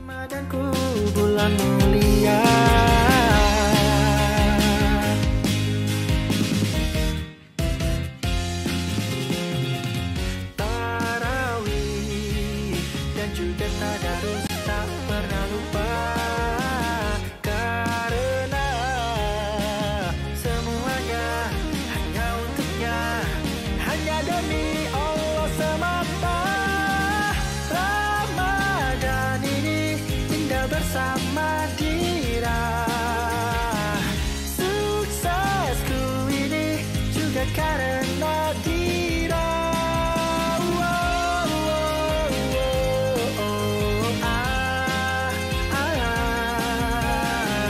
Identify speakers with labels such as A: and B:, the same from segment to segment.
A: Ramadanku bulan mulia. Tarawih dan juga tadarus tak pernah lupa. Karena semuanya hanya untuknya, hanya demi Allah semata. Ramadan ini indah bersama Dira. Suksesku ini juga karena Dira. Wow, wow, wow, ah, ah.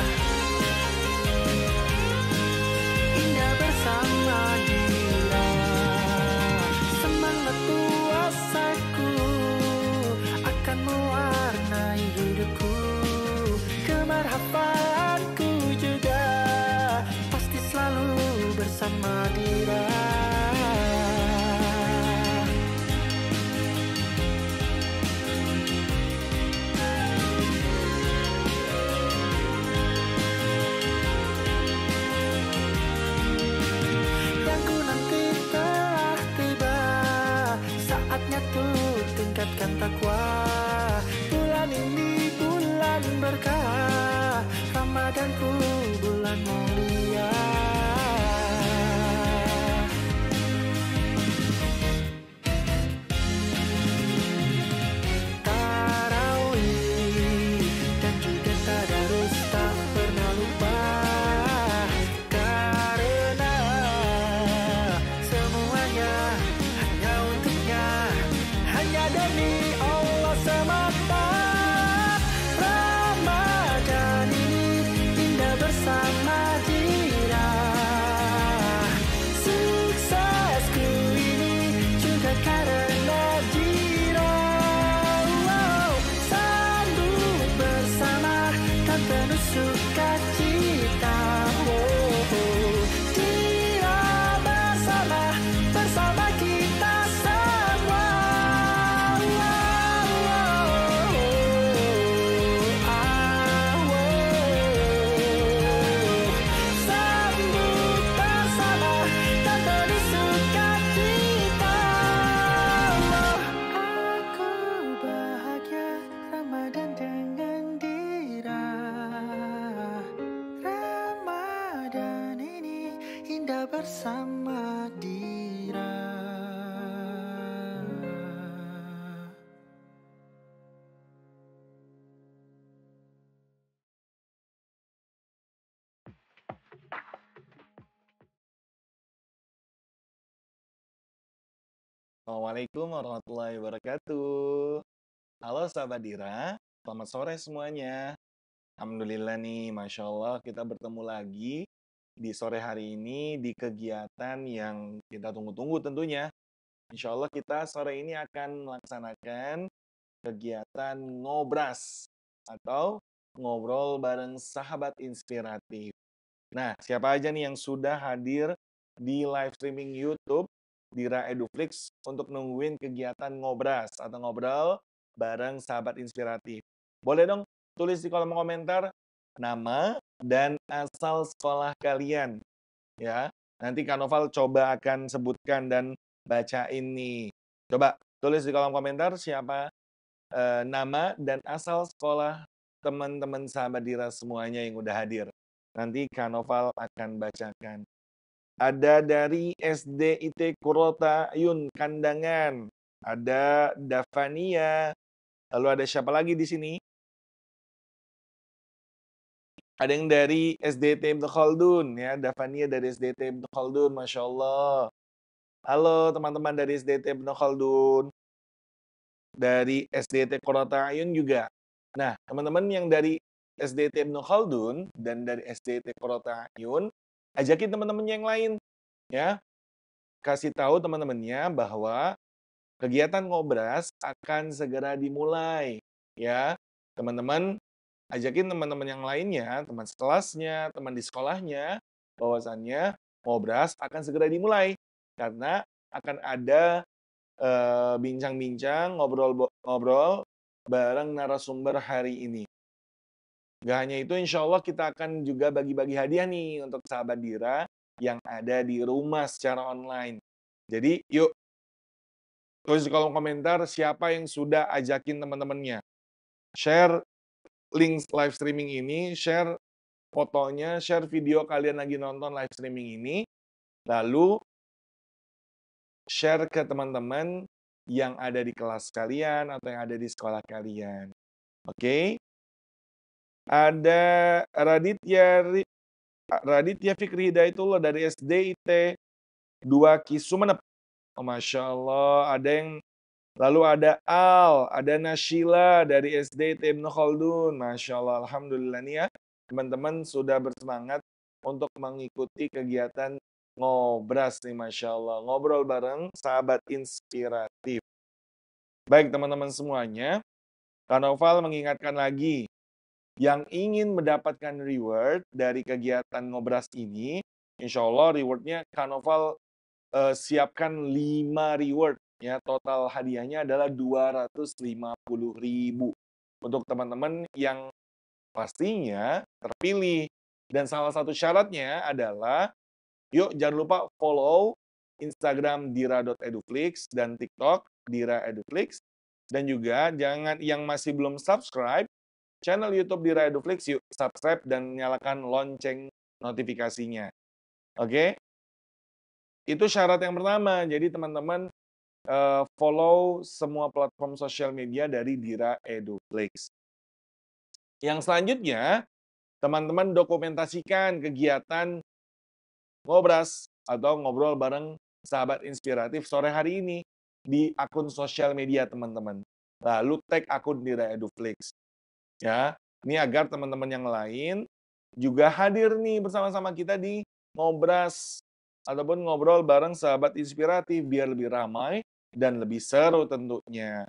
A: Indah bersama Dira. Semangat puasaku akan mewarnai hidupku. Kemarhafalanku juga pasti selalu bersama Dira. Yang ku nanti telah tiba, saatnya tuh tingkatkan takwa. Bulan ini bulan berkah, Ramadanku bulan mulia. Tarawih dan juga tadarus tak pernah lupa. Karena semuanya hanya untuknya, hanya demi Allah semata. Ramadan ini indah bersama Dira. Suksesku ini juga karena Dira. Wow, sambut bersama kan penuh sukacita. Oh, Dira bersama, bersama kita semua. Wow, wow, ah, wow. Sambut bersama kan penuh sukacita. Aku bahagia Ramadan dengan Dira. Ramadan ini indah bersama Dira.
B: Assalamualaikum warahmatullahi wabarakatuh. Halo sahabat Dira, selamat sore semuanya. Alhamdulillah nih, Masya Allah kita bertemu lagi di sore hari ini di kegiatan yang kita tunggu-tunggu tentunya. Insya Allah kita sore ini akan melaksanakan kegiatan ngobras atau ngobrol bareng sahabat inspiratif. Nah, siapa aja nih yang sudah hadir di live streaming YouTube Dira Eduflix untuk nungguin kegiatan ngobras atau ngobrol bareng sahabat inspiratif? Boleh dong tulis di kolom komentar nama dan asal sekolah kalian ya. Nanti Kak Noval coba akan sebutkan dan bacain nih. Coba tulis di kolom komentar siapa nama dan asal sekolah teman-teman sahabat Dira semuanya yang udah hadir. Nanti Kak Noval akan bacakan. Ada dari SD IT Kurota Ayun Kandangan. Ada Davania. Lalu ada siapa lagi di sini? Ada yang dari SDT Ibnu Khaldun ya, Davania dari SDT Ibnu Khaldun, Masya Allah. Halo teman-teman dari SDT Ibnu Khaldun. Dari SDT Kurota Ayun juga. Nah, teman-teman yang dari SDT Ibnu Khaldun dan dari SDT Kurota Ayun, ajakin teman-teman yang lain ya. Kasih tahu teman-temannya bahwa kegiatan ngobras akan segera dimulai ya. Teman-teman ajakin teman-teman yang lainnya, teman sekelasnya, teman di sekolahnya, bahwasannya ngobras akan segera dimulai karena akan ada bincang-bincang, ngobrol bareng narasumber hari ini. Gak hanya itu, insya Allah kita akan juga bagi-bagi hadiah nih untuk sahabat Dira yang ada di rumah secara online. Jadi, yuk tulis di kolom komentar siapa yang sudah ajakin teman-temannya. Share link live streaming ini, share fotonya, share video kalian lagi nonton live streaming ini, lalu share ke teman-teman yang ada di kelas kalian atau yang ada di sekolah kalian. Oke? Ada Raditya Fikri Hidayatullah dari SDIT 2 Ki Sumenep. Oh, Masya Allah. Lalu ada ada Nashila dari SDIT Ibnu Khaldun. Masya Allah, Alhamdulillah nih ya. Teman-teman sudah bersemangat untuk mengikuti kegiatan ngobras nih, Masya Allah. Ngobrol bareng sahabat inspiratif. Baik teman-teman semuanya, Kak Noval mengingatkan lagi, yang ingin mendapatkan reward dari kegiatan ngobras ini, insya Allah rewardnya Kak Noval siapkan 5 reward. Ya, total hadiahnya adalah 250.000 untuk teman-teman yang pastinya terpilih. Dan salah satu syaratnya adalah, yuk jangan lupa follow Instagram dira.eduflix dan TikTok Dira Eduflix. Dan juga jangan yang masih belum subscribe channel YouTube Dira Eduflix, yuk subscribe dan nyalakan lonceng notifikasinya. Oke? Itu syarat yang pertama. Jadi teman-teman follow semua platform sosial media dari Dira Eduflix. Yang selanjutnya, teman-teman dokumentasikan kegiatan ngobras atau ngobrol bareng sahabat inspiratif sore hari ini di akun sosial media teman-teman. Lalu tag akun Dira Eduflix. Ya, ini agar teman-teman yang lain juga hadir nih bersama-sama kita di ngobras ataupun ngobrol bareng sahabat inspiratif biar lebih ramai dan lebih seru tentunya.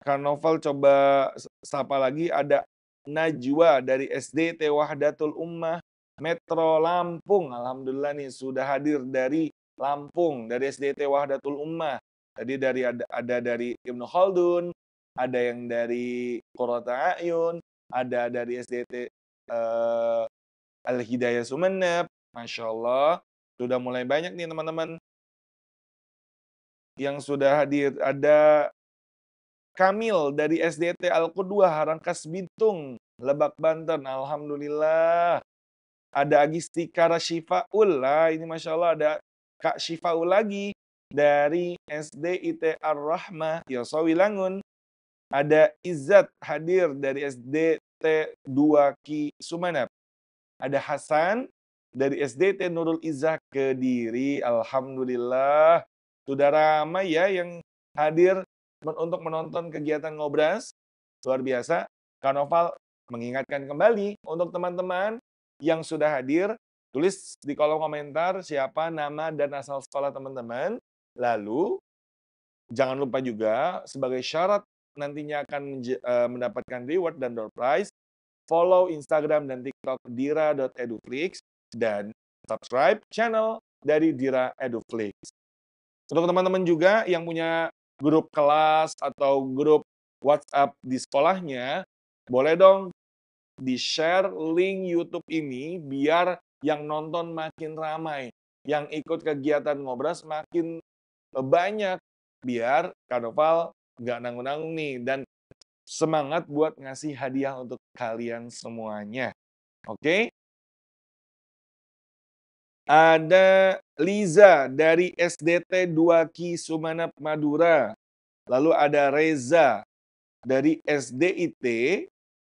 B: Karnaval coba sapa lagi, ada Najwa dari SDT Wahdatul Ummah Metro Lampung. Alhamdulillah nih sudah hadir dari Lampung, dari SDT Wahdatul Ummah. Tadi ada dari Ibnu Khaldun, ada yang dari Qurrata A'yun, ada dari SDT Al-Hidayah Sumenep. Masya Allah, sudah mulai banyak nih teman-teman yang sudah hadir. Ada Kamil dari SDT Al-Qudwah Harangkas Bitung, Lebak Banten. Alhamdulillah. Ada Agistika Syifaul. Ini Masya Allah ada Kak Syifaul lagi dari SDIT Ar-Rahmah, Yosawi Langun. Ada Izzat hadir dari SDT 2 Ki Sumenep. Ada Hasan dari SDT Nurul Izzah Kediri. Alhamdulillah. Sudah ramai ya yang hadir untuk menonton kegiatan ngobras. Luar biasa. Karnaval mengingatkan kembali untuk teman-teman yang sudah hadir, tulis di kolom komentar siapa nama dan asal sekolah teman-teman. Lalu, jangan lupa juga sebagai syarat nantinya akan mendapatkan reward dan door prize, follow Instagram dan TikTok dira.eduflix dan subscribe channel dari Dira Eduflix. Untuk teman-teman juga yang punya grup kelas atau grup WhatsApp di sekolahnya, boleh dong di-share link YouTube ini biar yang nonton makin ramai, yang ikut kegiatan ngobras makin banyak, biar Karnaval nggak nanggung-nanggung nih, dan semangat buat ngasih hadiah untuk kalian semuanya. Oke? Ada Liza dari SDT 2 Ki Sumenep Madura. Lalu ada Reza dari SDIT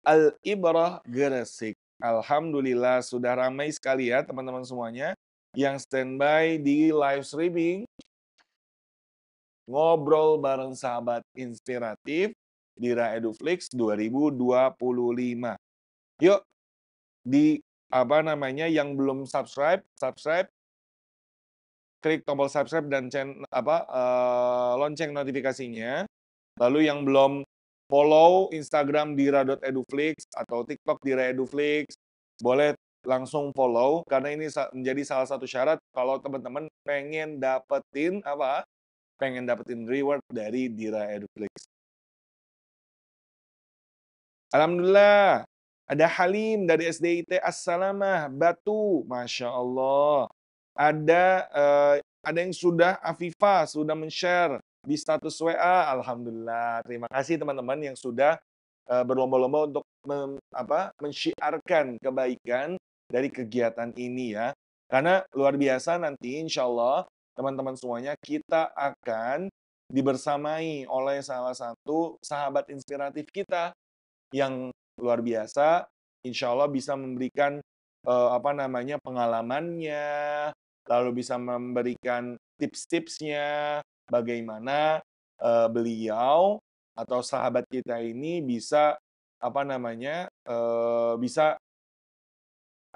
B: Al-Ibrah Gresik. Alhamdulillah sudah ramai sekali ya teman-teman semuanya yang standby di live streaming ngobrol bareng sahabat inspiratif Dira Eduflix 2025. Yuk yang belum subscribe, klik tombol subscribe dan lonceng notifikasinya. Lalu yang belum follow Instagram dira.eduflix atau TikTok Dira Eduflix, boleh langsung follow karena ini menjadi salah satu syarat kalau teman-teman pengen dapetin reward dari Dira Eduflix. Alhamdulillah. Ada Halim dari SDIT As-Salamah, Batu, Masya Allah. Ada yang sudah Afifah, sudah men-share di status WA, Alhamdulillah. Terima kasih teman-teman yang sudah berlomba-lomba untuk mensyiarkan kebaikan dari kegiatan ini ya. Karena luar biasa nanti insya Allah teman-teman semuanya kita akan dibersamai oleh salah satu sahabat inspiratif kita yang luar biasa, insya Allah bisa memberikan pengalamannya, lalu bisa memberikan tips-tipsnya, bagaimana beliau atau sahabat kita ini bisa bisa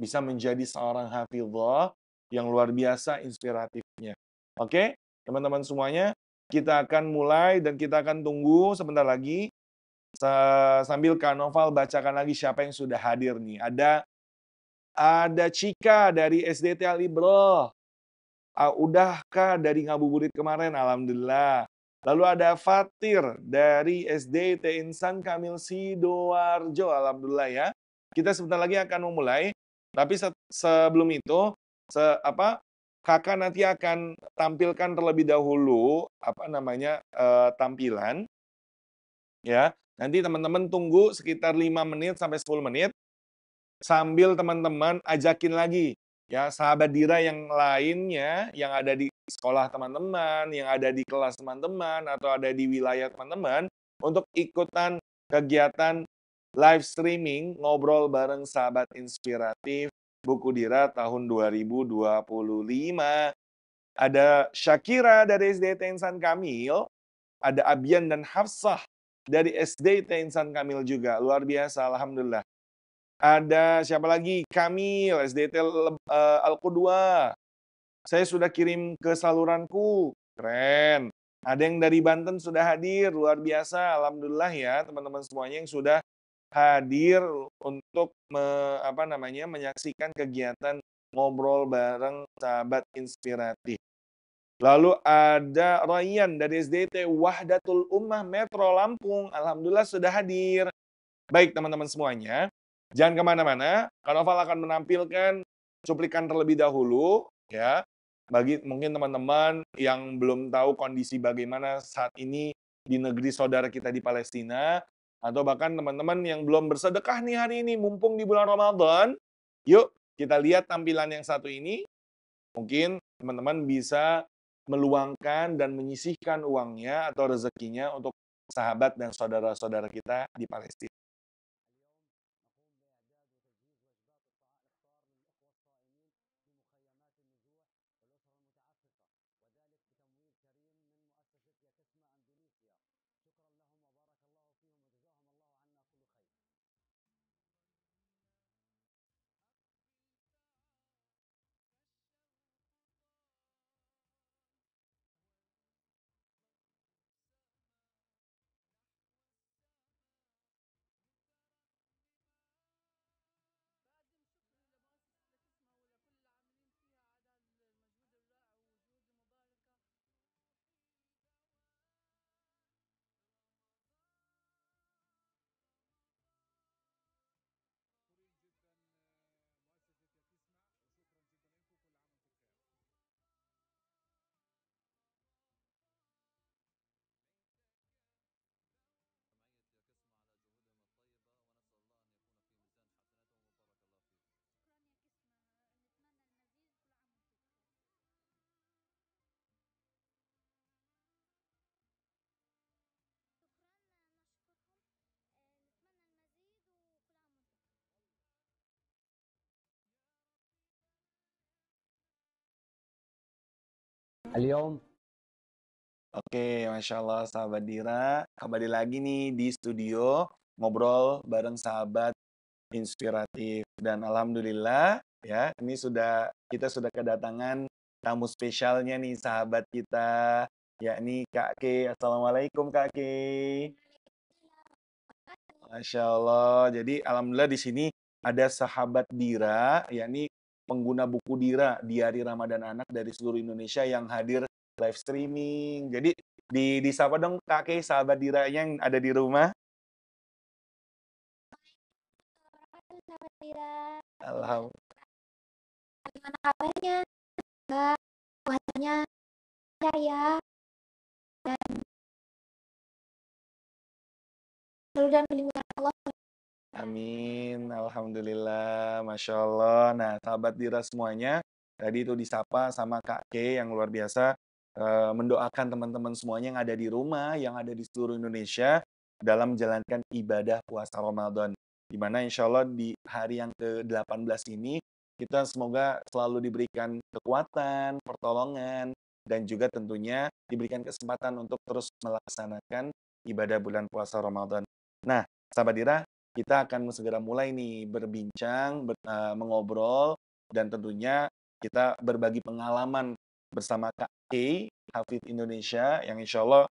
B: bisa menjadi seorang hafizah yang luar biasa inspiratifnya. Oke, teman-teman semuanya, kita akan mulai dan kita akan tunggu sebentar lagi. Sambil Kak Noval bacakan lagi siapa yang sudah hadir nih. Ada Cika dari SDT Al-Ibroh. Udahkah dari ngabuburit kemarin? Alhamdulillah. Lalu ada Fatir dari SDT Insan Kamil Sidoarjo. Alhamdulillah ya. Kita sebentar lagi akan memulai. Tapi sebelum itu, kakak nanti akan tampilkan terlebih dahulu tampilan. Ya, nanti teman-teman tunggu sekitar 5 menit sampai 10 menit sambil teman-teman ajakin lagi ya sahabat Dira yang lainnya yang ada di sekolah teman-teman, yang ada di kelas teman-teman atau ada di wilayah teman-teman untuk ikutan kegiatan live streaming ngobrol bareng sahabat inspiratif Buku Dira tahun 2025. Ada Syakira dari SDT Insan Kamil, ada Abian dan Hafsah dari SDT Insan Kamil juga. Luar biasa, Alhamdulillah. Ada siapa lagi? Kamil, SDT Al-Qudwa. Saya sudah kirim ke saluranku. Keren. Ada yang dari Banten sudah hadir. Luar biasa, Alhamdulillah ya teman-teman semuanya yang sudah hadir untuk menyaksikan kegiatan ngobrol bareng sahabat inspiratif. Lalu ada Ryan dari SDT Wahdatul Ummah Metro Lampung. Alhamdulillah sudah hadir. Baik teman-teman semuanya, jangan kemana-mana. Kak Noval akan menampilkan cuplikan terlebih dahulu. Ya, bagi mungkin teman-teman yang belum tahu kondisi bagaimana saat ini di negeri saudara kita di Palestina, atau bahkan teman-teman yang belum bersedekah nih hari ini, mumpung di bulan Ramadan, yuk kita lihat tampilan yang satu ini. Mungkin teman-teman bisa meluangkan dan menyisihkan uangnya atau rezekinya untuk sahabat dan saudara-saudara kita di Palestina.
C: اليوم
B: Oke, Masya Allah sahabat Dira, kembali lagi nih di studio ngobrol bareng sahabat inspiratif dan alhamdulillah ya ini kita sudah kedatangan tamu spesialnya nih sahabat kita yakni Kak Ke. Assalamualaikum Kak Ke. Masya Allah. Jadi alhamdulillah di sini ada sahabat Dira, yakni pengguna buku Dira Diari Ramadan Anak dari seluruh Indonesia yang hadir live streaming. Jadi disapa dong Kak Kay, sahabat Dira yang ada di rumah.
D: Dira.
B: Alhamdulillah.
D: Gimana kabarnya? Kak, puasanya ya. Dan selalu dalam lindungan Allah.
B: Amin, alhamdulillah, masya Allah. Nah, sahabat Dira semuanya, tadi itu disapa sama Kak K yang luar biasa mendoakan teman-teman semuanya yang ada di rumah, yang ada di seluruh Indonesia dalam menjalankan ibadah puasa Ramadan. Di mana insya Allah di hari yang ke-18 ini kita semoga selalu diberikan kekuatan, pertolongan, dan juga tentunya diberikan kesempatan untuk terus melaksanakan ibadah bulan puasa Ramadan. Nah, sahabat Dira, kita akan segera mulai nih berbincang, mengobrol, dan tentunya kita berbagi pengalaman bersama Kak K, Hafidz Indonesia, yang insya Allah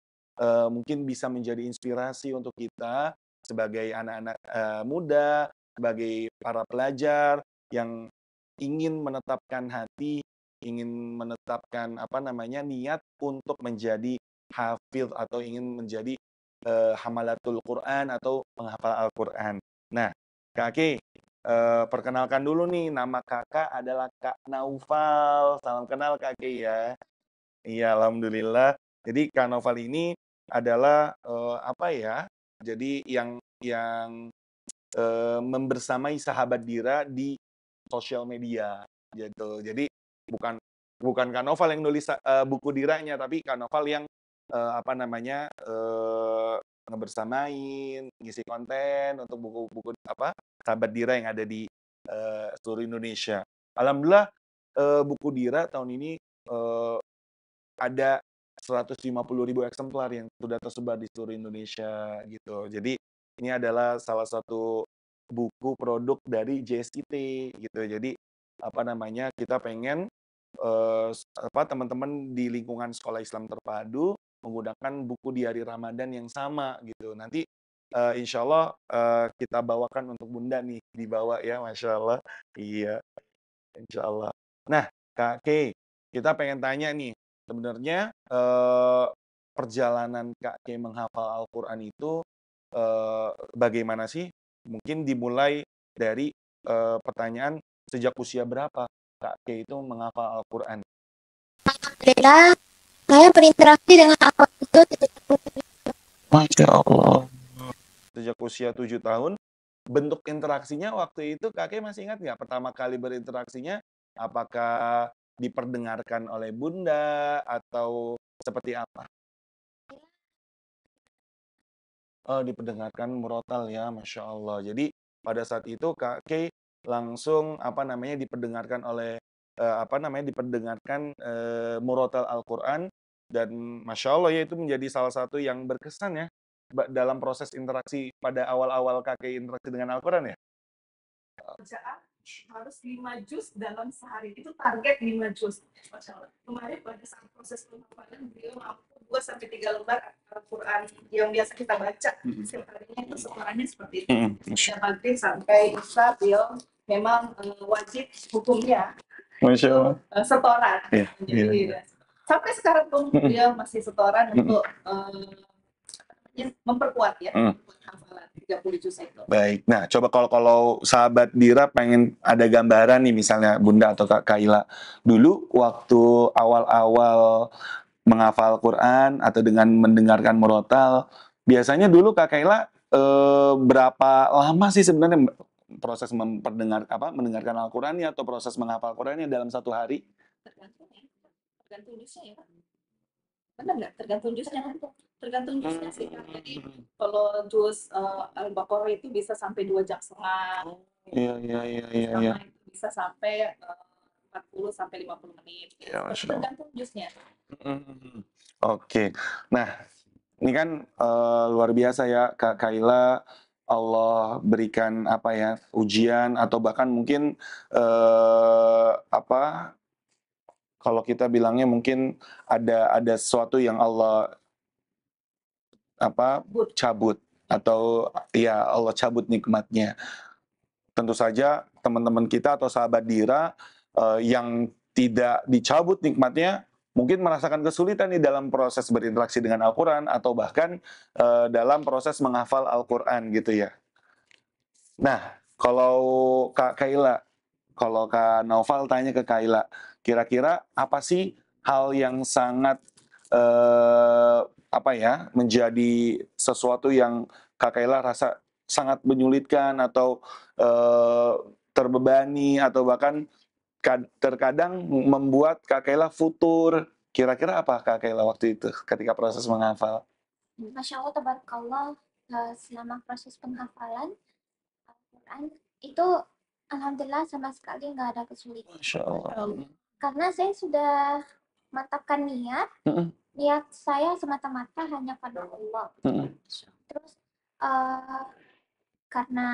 B: mungkin bisa menjadi inspirasi untuk kita sebagai anak-anak muda, sebagai para pelajar yang ingin menetapkan hati, ingin menetapkan niat untuk menjadi hafidz atau ingin menjadi hamalatul Quran atau penghafal Al-Quran. Nah, Kak Ki, perkenalkan dulu nih, nama kakak adalah Kak Naufal. Salam kenal Kak Ki ya. Iya, alhamdulillah. Jadi Kak Naufal ini adalah Jadi yang membersamai sahabat Dira di sosial media gitu. Jadi bukan bukan Kak Noval yang nulis buku Diranya, tapi Kak Noval yang ngebersamain, ngisi konten untuk buku-buku sahabat Dira yang ada di seluruh Indonesia. Alhamdulillah buku Dira tahun ini ada 150.000 eksemplar yang sudah tersebar di seluruh Indonesia gitu. Jadi ini adalah salah satu buku produk dari JSIT gitu. Jadi kita pengen teman-teman di lingkungan sekolah Islam terpadu menggunakan buku di hari Ramadan yang sama gitu. Nanti insya Allah kita bawakan untuk Bunda nih, dibawa ya, Masya Allah. Iya, insya Allah. Nah, Kak K, kita pengen tanya nih, sebenarnya perjalanan Kak K menghafal Al-Quran itu bagaimana sih? Mungkin dimulai dari pertanyaan sejak usia berapa Kak K itu menghafal Al-Quran?
D: Dira, saya berinteraksi dengan Allah itu
B: Masya Allah. Sejak usia 7 tahun. Bentuk interaksinya waktu itu Kak K masih ingat nggak? Pertama kali berinteraksinya apakah diperdengarkan oleh Bunda atau seperti apa? Oh, diperdengarkan murotal ya, Masya Allah. Jadi pada saat itu Kak K langsung diperdengarkan oleh murotal Al-Quran, dan Masya Allah ya, itu menjadi salah satu yang berkesan ya dalam proses interaksi pada awal-awal Kak K interaksi dengan Al-Quran ya.
E: Kerjaan harus 5 juz dalam sehari, itu target 5 juz. Masya Allah. Kemarin pada saat proses penghafalan beliau mampu 2 sampai 3 lembar Al-Quran yang biasa kita baca setiap harinya, itu setorannya seperti itu. Dari maghrib sampai isya beliau memang wajib hukumnya setoran. Jadi sampai sekarang pun beliau masih setoran untuk memperkuat ya, hafalan 30 juz itu.
B: Baik, nah coba kalau sahabat Dira pengen ada gambaran nih, misalnya Bunda atau Kak Kaila, dulu waktu awal-awal menghafal Quran atau dengan mendengarkan murotal, biasanya dulu Kak Kaila berapa lama sih sebenarnya proses mendengarkan Al-Qurannya atau proses menghafal Qurannya dalam satu hari?
E: Tergantung juznya ya Pak. Benar nggak? Tergantung juznya sih Kak. Jadi kalau juz Al-Baqarah itu bisa sampai 2,5 jam.
B: Iya.
E: Itu bisa sampai 40 sampai 50 menit.
B: Ya,
E: tergantung juznya.
B: Oke. Nah, ini kan luar biasa ya Kak Kaila, Allah berikan ujian atau bahkan mungkin kalau kita bilangnya mungkin ada sesuatu yang Allah cabut, atau ya Allah cabut nikmatnya. Tentu saja teman-teman kita atau sahabat Dira yang tidak dicabut nikmatnya mungkin merasakan kesulitan nih dalam proses berinteraksi dengan Al-Quran atau bahkan dalam proses menghafal Al-Quran gitu ya. Nah, Kalau Kak Kaila, kalau Kak Naufal tanya ke Kaila, kira-kira apa sih hal yang sangat apa ya, menjadi sesuatu yang Kak Kaila rasa sangat menyulitkan atau terbebani atau bahkan terkadang membuat Kak Kaila futur. Kira-kira apa Kak Kaila waktu itu ketika proses menghafal?
D: Masya Allah, tabarakallah, selama proses penghafalan Al-Quran itu alhamdulillah sama sekali nggak ada kesulitan.
B: Masya Allah.
D: Karena saya sudah mantapkan niat,
B: Mm-mm.
D: niat saya semata-mata hanya pada Allah.
B: Mm-mm.
D: Terus karena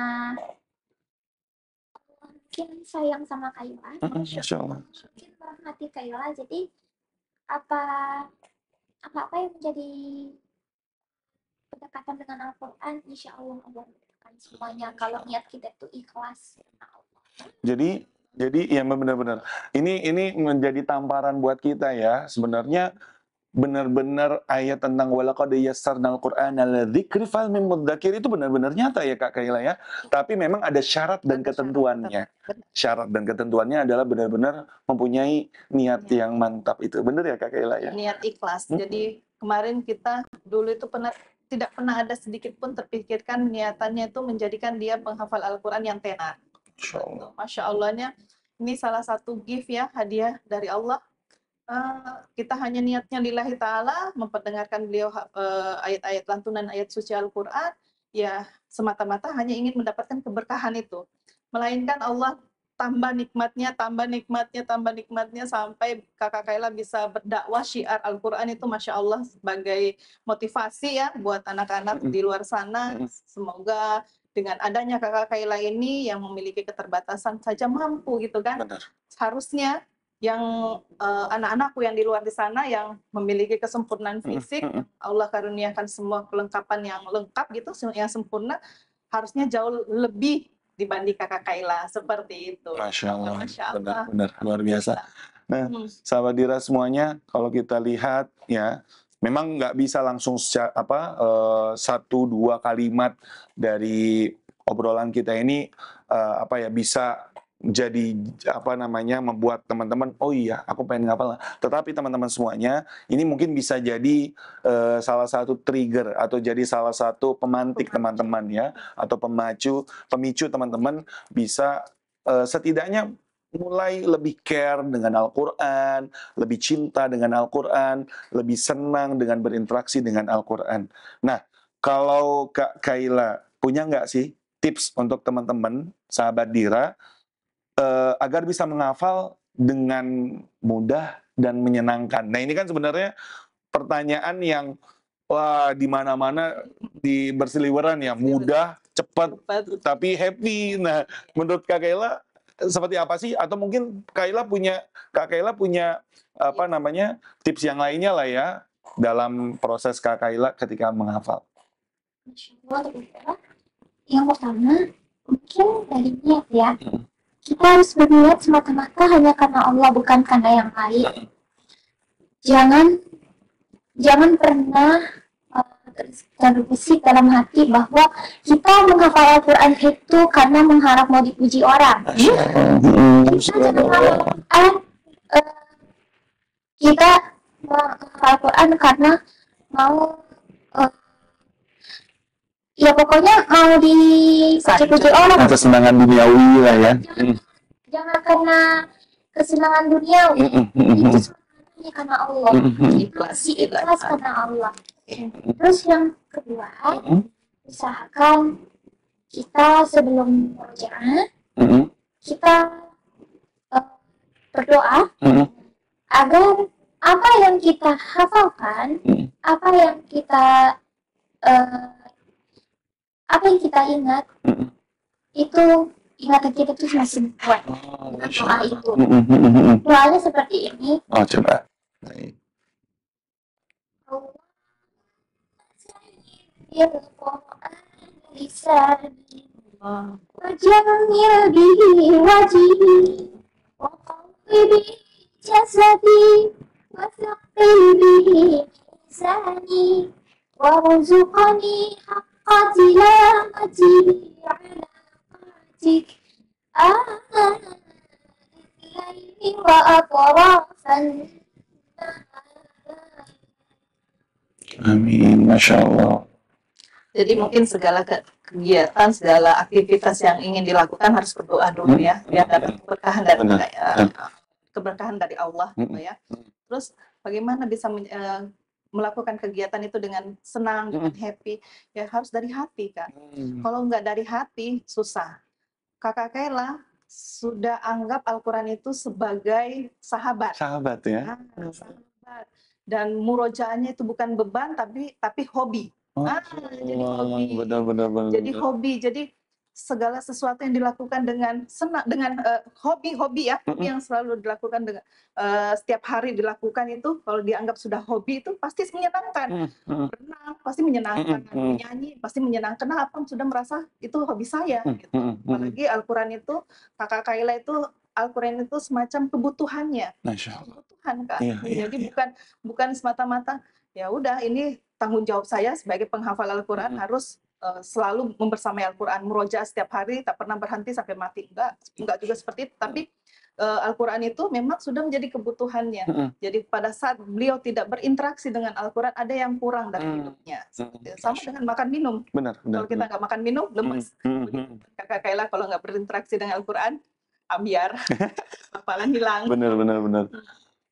D: Allah mungkin sayang sama Kaila,
B: Masya Allah.
D: mungkin merahmati Kaila, jadi apa yang menjadi pendekatan dengan Al-Quran, insya Allah Allah mendekatkan semuanya kalau niat kita itu ikhlas karena Allah.
B: Jadi ya benar-benar. Ini menjadi tamparan buat kita ya. Sebenarnya benar-benar ayat tentang walaqad yassarnal Qur'ana lidzikri fahal min mudzakir itu benar-benar nyata ya Kak Kaila ya. Tapi memang ada syarat dan ketentuannya. Syarat dan ketentuannya adalah benar-benar mempunyai niat yang mantap itu. Benar ya Kak Kaila ya?
E: Niat ikhlas. Jadi kemarin kita dulu itu tidak pernah ada sedikit pun terpikirkan niatannya itu menjadikan dia penghafal Al-Quran yang tenar.
B: Masya Allah.
E: Masya Allahnya, ini salah satu gift ya, hadiah dari Allah. Kita hanya niatnya lillahi ta'ala, memperdengarkan beliau ayat-ayat lantunan ayat suci Al-Quran, ya semata-mata hanya ingin mendapatkan keberkahan itu. Melainkan Allah tambah nikmatnya, sampai Kakak Kaila bisa berdakwah syiar Al-Quran itu Masya Allah sebagai motivasi ya buat anak-anak di luar sana. Semoga dengan adanya Kakak Kaila ini yang memiliki keterbatasan saja mampu gitu kan.
B: Benar.
E: Harusnya yang anak-anakku yang di luar di sana yang memiliki kesempurnaan fisik, Allah karuniakan semua kelengkapan yang lengkap gitu, yang sempurna, harusnya jauh lebih dibanding Kakak Kaila seperti itu.
B: Masya Allah.
E: Masya Allah.
B: Benar, luar biasa. Nah, sahabat Dira semuanya, kalau kita lihat ya, memang nggak bisa langsung satu dua kalimat dari obrolan kita ini bisa jadi membuat teman-teman oh iya aku pengen ngapal. Tetapi teman-teman semuanya ini mungkin bisa jadi salah satu trigger atau jadi salah satu pemantik teman-teman ya, atau pemicu teman-teman bisa setidaknya mulai lebih care dengan Al-Quran, lebih cinta dengan Al-Quran, lebih senang dengan berinteraksi dengan Al-Quran. Nah, kalau Kak Kaila punya nggak sih tips untuk teman-teman sahabat Dira agar bisa menghafal dengan mudah dan menyenangkan? Nah, ini kan sebenarnya pertanyaan yang di mana-mana berseliweran ya, mudah, cepat, tapi happy. Nah, menurut Kak Kaila seperti apa sih? Atau mungkin Kak Kaila punya tips yang lainnya lah ya dalam proses Kak Kaila ketika menghafal?
D: Masya Allah, yang pertama mungkin dari niat ya. Kita harus berniat semata-mata hanya karena Allah, bukan karena yang lain. Jangan pernah terbesit dalam hati bahwa kita menghafal Al-Quran itu karena mengharap mau dipuji orang. Kita menghafal Al-Quran karena mau ya pokoknya mau dipuji orang.
B: Kesenangan duniawi lah ya.
D: Jangan karena kesenangan duniawi. Itu sebenarnya karena Allah. Ikhlas karena Allah. Terus yang kedua, usahakan kita sebelum berjamaah kita berdoa agar apa yang kita hafalkan, apa yang kita ingat itu ingatan kita itu masih kuat. Doa itu. Doanya seperti ini.
B: Oh, coba. Baik.
D: وجمل به وجهي وقوي به جسدي وثقل به لساني وارزقني حق تلاوته على طاعتك
B: Masya Allah.
E: Jadi mungkin segala kegiatan, segala aktivitas yang ingin dilakukan harus berdoa dulu ya, biar dapat keberkahan dari keberkahan dari Allah gitu ya. Terus bagaimana bisa melakukan kegiatan itu dengan senang, dengan happy, ya harus dari hati kan. Kalau nggak dari hati susah. Kakak Kaila sudah anggap Al-Quran itu sebagai sahabat.
B: Sahabat ya.
E: Sahabat. Dan murojaahnya itu bukan beban tapi hobi. Jadi hobi.
B: Benar.
E: Jadi hobi. Jadi segala sesuatu yang dilakukan dengan senang, dengan hobi ya, hobi yang selalu dilakukan dengan setiap hari dilakukan itu, kalau dianggap sudah hobi itu pasti menyenangkan. Berenang pasti menyenangkan, menyanyi pasti menyenangkan. Kenapa? Sudah merasa itu hobi saya. Gitu. Apalagi Al-Quran itu, Kakak Kaila itu Al-Quran itu semacam kebutuhannya. Kebutuhan kan. Jadi bukan semata-mata ya udah ini tanggung jawab saya sebagai penghafal Al-Quran harus selalu membersamai Al-Quran, murojaah setiap hari, tak pernah berhenti sampai mati. Enggak juga seperti itu, tapi Al-Quran itu memang sudah menjadi kebutuhannya. Jadi pada saat beliau tidak berinteraksi dengan Al-Quran, ada yang kurang dari hidupnya. Sama dengan makan minum.
B: Benar.
E: Kalau kita nggak makan minum, lemes. Kakak Kaila kalau nggak berinteraksi dengan Al-Quran, ambiar, hafalan hilang.
B: Benar.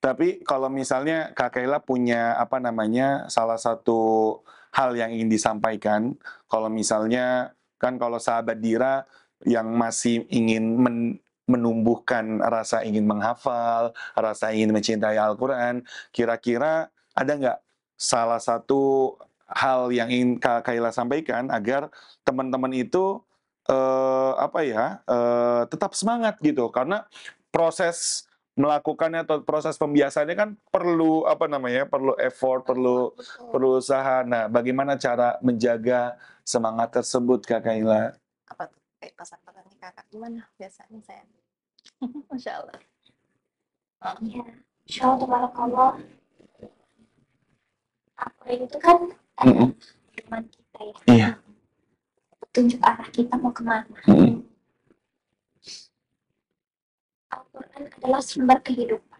B: Tapi kalau misalnya Kak Kaila punya salah satu hal yang ingin disampaikan, kalau misalnya kan kalau sahabat Dira yang masih ingin menumbuhkan rasa ingin menghafal, rasa ingin mencintai Al-Quran, kira-kira ada nggak salah satu hal yang ingin Kak Kaila sampaikan agar teman-teman itu tetap semangat gitu, karena proses melakukannya atau proses pembiasaannya kan perlu perlu effort, perlu usaha. Nah, bagaimana cara menjaga semangat tersebut, Kak Kaila?
E: Apa tuh kayak pasangan kakak gimana biasanya saya? Masya Allah.
D: Ya, Insya Allah, tabarakallah. Al-Quran itu kan firman kita ya.
B: Iya.
D: Petunjuk arah kita mau kemana. Al-Quran adalah sumber kehidupan.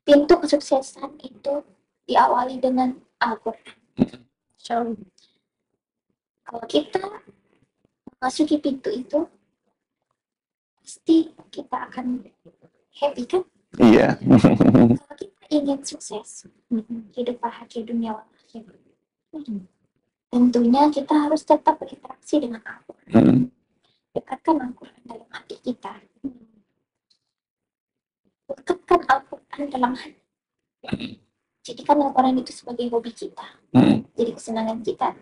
D: Pintu kesuksesan itu diawali dengan Al-Quran. Kalau kita memasuki pintu itu, pasti kita akan happy kan?
B: Iya.
D: Kalau kita ingin sukses, hidup bahagia dunia wal akhirat, tentunya kita harus tetap berinteraksi dengan Al-Quran. Dekatkan Al-Quran dalam hati kita. Dekatkan Al-Quran dalam hati. Jadikan Al-Quran itu sebagai hobi kita. Jadi kesenangan kita.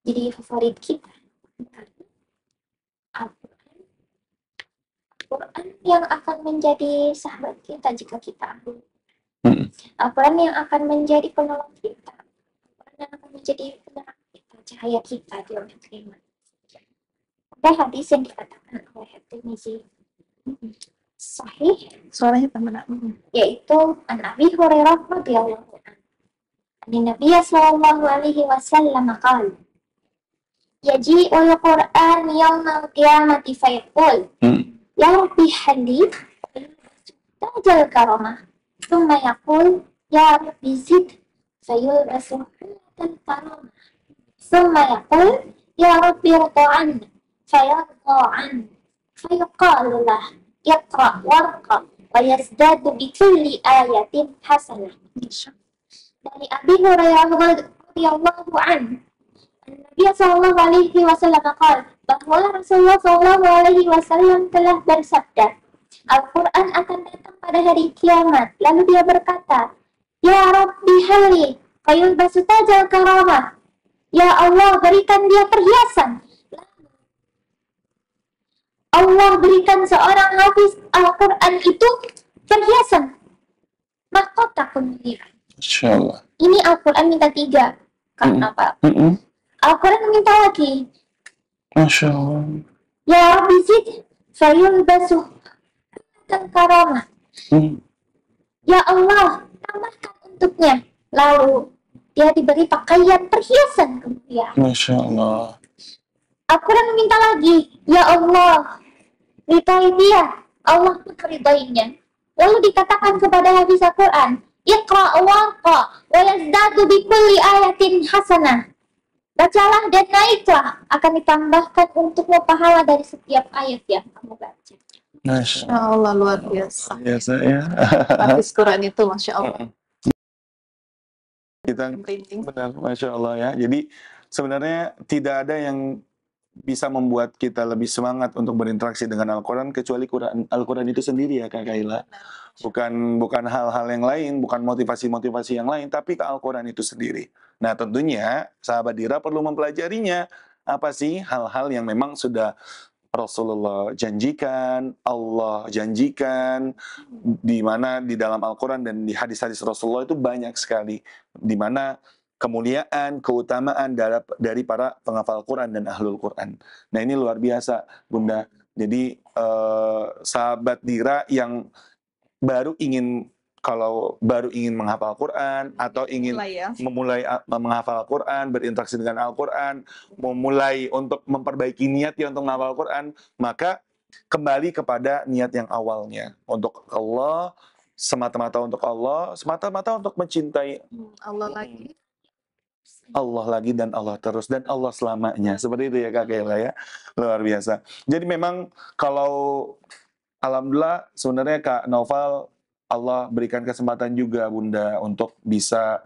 D: Jadi favorit kita. Al-Quran yang akan menjadi sahabat kita jika kita ambil. Al-Quran yang akan menjadi penolong kita. Al-Quran yang akan menjadi penerang kita, cahaya kita di yaumil qiyamah. Ada hadis yang dikatakan oleh At-Tirmizi sahih,
E: Suaranya teman
D: yaitu an Abi Hurairah radhiyallahu anhu. Nabi sallallahu alaihi wasallam qala yaji'ul Qur'an yawmal qiyamati fayaqul ya rabbi hali tajal karamah thumma yaqul ya rabbi zid fayulbasu halatal karamah thumma yaqul ya rabbi rضa'an فيرضى عنه فيقال له يقرأ وارقى ويزداد بكل آية حسنة. Dari Abi Hurairah radhiyallahu anhu, Nabi sallallahu alaihi wasallam qala, bahwa Rasulullah sallallahu alaihi wasallam telah bersabda, Al-Quran akan datang pada hari kiamat. Lalu dia berkata, ya Rabbi hali fayulbasu tajal karamah. Ya Allah, berikan dia perhiasan. Allah berikan seorang hafiz Al-Quran itu perhiasan, mahkota kemuliaan.
B: Insyaallah.
D: Ini Al-Quran minta 3. Karena apa? Al-Quran minta lagi.
B: Masya Allah.
D: Ya Rabbi zid fayulbasu karamah. Ya Allah, tambahkan untuknya. Lalu dia diberi pakaian perhiasan kemuliaan.
B: Masya Allah.
D: Al-Quran meminta lagi, ya Allah, ridhai dia. Allah pun meridainya. Lalu dikatakan kepada hafiz Al-Quran, Iqra warqa wa yazdadu bi kulli ayatin hasanah. Bacalah dan naiklah, akan ditambahkan untukmu pahala dari setiap ayat yang kamu baca.
B: Masya
E: Masya Allah, luar biasa.
B: biasa ya.
E: Hafiz Quran itu Masya Allah.
B: Kita
E: Merinding.
B: benar, Masya Allah ya. Jadi sebenarnya tidak ada yang bisa membuat kita lebih semangat untuk berinteraksi dengan Al-Quran kecuali Al-Quran itu sendiri ya Kak Kaila. Bukan hal-hal yang lain, bukan motivasi-motivasi yang lain, tapi ke Al-Quran itu sendiri. Nah tentunya sahabat Dira perlu mempelajarinya. Apa sih hal-hal yang memang sudah Rasulullah janjikan, Allah janjikan, di mana di dalam Al-Quran dan di hadis-hadis Rasulullah itu banyak sekali, di mana kemuliaan, keutamaan dari para penghafal Quran dan ahlul Quran. Nah ini luar biasa Bunda. Jadi sahabat Dira yang baru ingin menghafal Quran atau ingin
E: Mulai ya.
B: memulai menghafal Quran, berinteraksi dengan Al-Quran, memulai untuk memperbaiki niat ya untuk menghafal Quran, maka kembali kepada niat yang awalnya untuk Allah, semata-mata untuk Allah, semata-mata untuk mencintai
E: Allah lagi.
B: Allah lagi dan Allah terus dan Allah selamanya. Seperti itu ya Kak Kayla ya. Luar biasa. Jadi memang kalau alhamdulillah sebenarnya Kak Noval Allah berikan kesempatan juga Bunda untuk bisa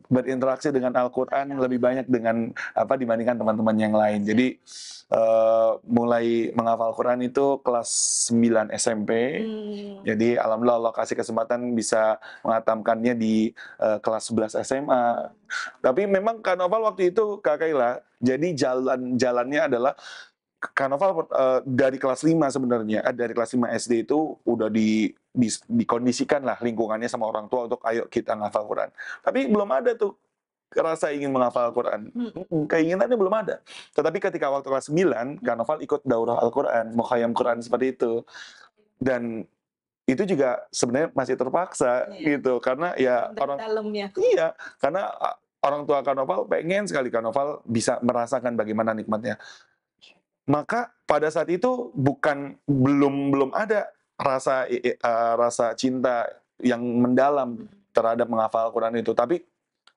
B: berinteraksi dengan Al-Quran lebih banyak dengan dibandingkan teman-teman yang lain. Jadi mulai menghafal Quran itu kelas 9 SMP. Jadi alhamdulillah Allah kasih kesempatan bisa menghatamkannya di kelas 11 SMA. Tapi memang Kak Noval waktu itu Kak Kaila, jadi jalannya adalah Kak Noval dari kelas 5 sebenarnya, dari kelas 5 SD itu udah dikondisikan lah lingkungannya sama orang tua untuk ayo kita menghafal Quran. Tapi belum ada tuh rasa ingin menghafal Quran. Keinginannya belum ada. Tetapi ketika waktu kelas 9, Kak Noval ikut daurah Al-Quran, Mukhayam Quran seperti itu. Dan itu juga sebenarnya masih terpaksa gitu karena ya
E: Dari dalamnya.
B: Iya, karena orang tua Kak Noval pengen sekali Kak Noval bisa merasakan bagaimana nikmatnya. Maka pada saat itu belum ada rasa cinta yang mendalam terhadap menghafal Quran itu, tapi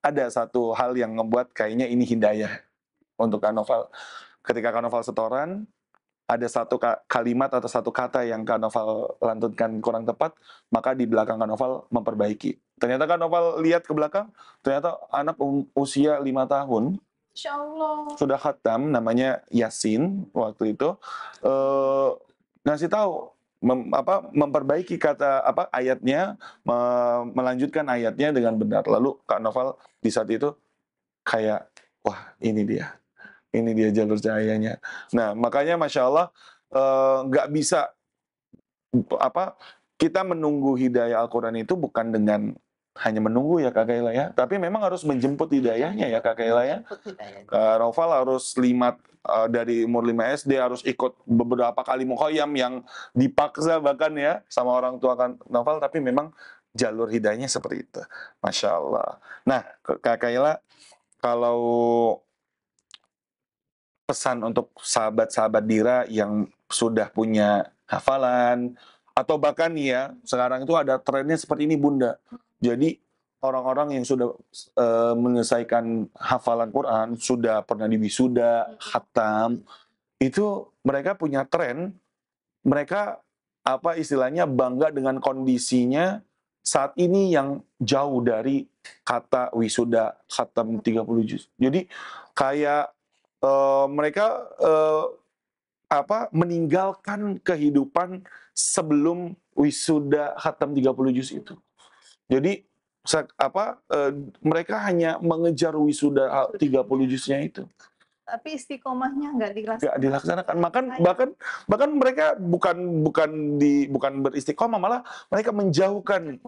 B: ada satu hal yang membuat kayaknya ini hidayah untuk Kak Noval. Ketika Kak Noval setoran, ada satu kalimat atau satu kata yang Kak Noval lantunkan kurang tepat, maka di belakang Kak Noval memperbaiki. Ternyata Kak Noval lihat ke belakang, ternyata anak usia 5 tahun
E: Insya Allah.
B: sudah khatam, namanya Yasin waktu itu, ngasih tahu memperbaiki kata ayatnya, melanjutkan ayatnya dengan benar. Lalu Kak Noval di saat itu kayak wah ini dia jalur cahayanya. Nah makanya Masya Allah nggak bisa kita menunggu hidayah Al-Quran itu bukan dengan hanya menunggu ya Kak Kaila ya, tapi memang harus menjemput hidayahnya ya Kak Kaila ya. Kak Noval harus dari umur 5 SD harus ikut beberapa kali mukhayam yang dipaksa bahkan ya sama orang tua Kak Noval, tapi memang jalur hidayahnya seperti itu. Masya Allah. Nah Kak Kaila, kalau pesan untuk sahabat-sahabat Dira yang sudah punya hafalan, atau bahkan ya sekarang itu ada trennya seperti ini Bunda. Jadi orang-orang yang sudah menyelesaikan hafalan Quran, sudah pernah diwisuda, khatam, itu mereka punya tren, mereka istilahnya bangga dengan kondisinya saat ini yang jauh dari kata wisuda khatam 30 juz. Jadi kayak mereka meninggalkan kehidupan sebelum wisuda khatam 30 juz itu. Jadi mereka hanya mengejar wisuda 30 juznya itu.
E: Tapi istiqomahnya nggak
B: dilaksanakan. Bahkan mereka bukan beristiqomah, malah mereka menjauhkan.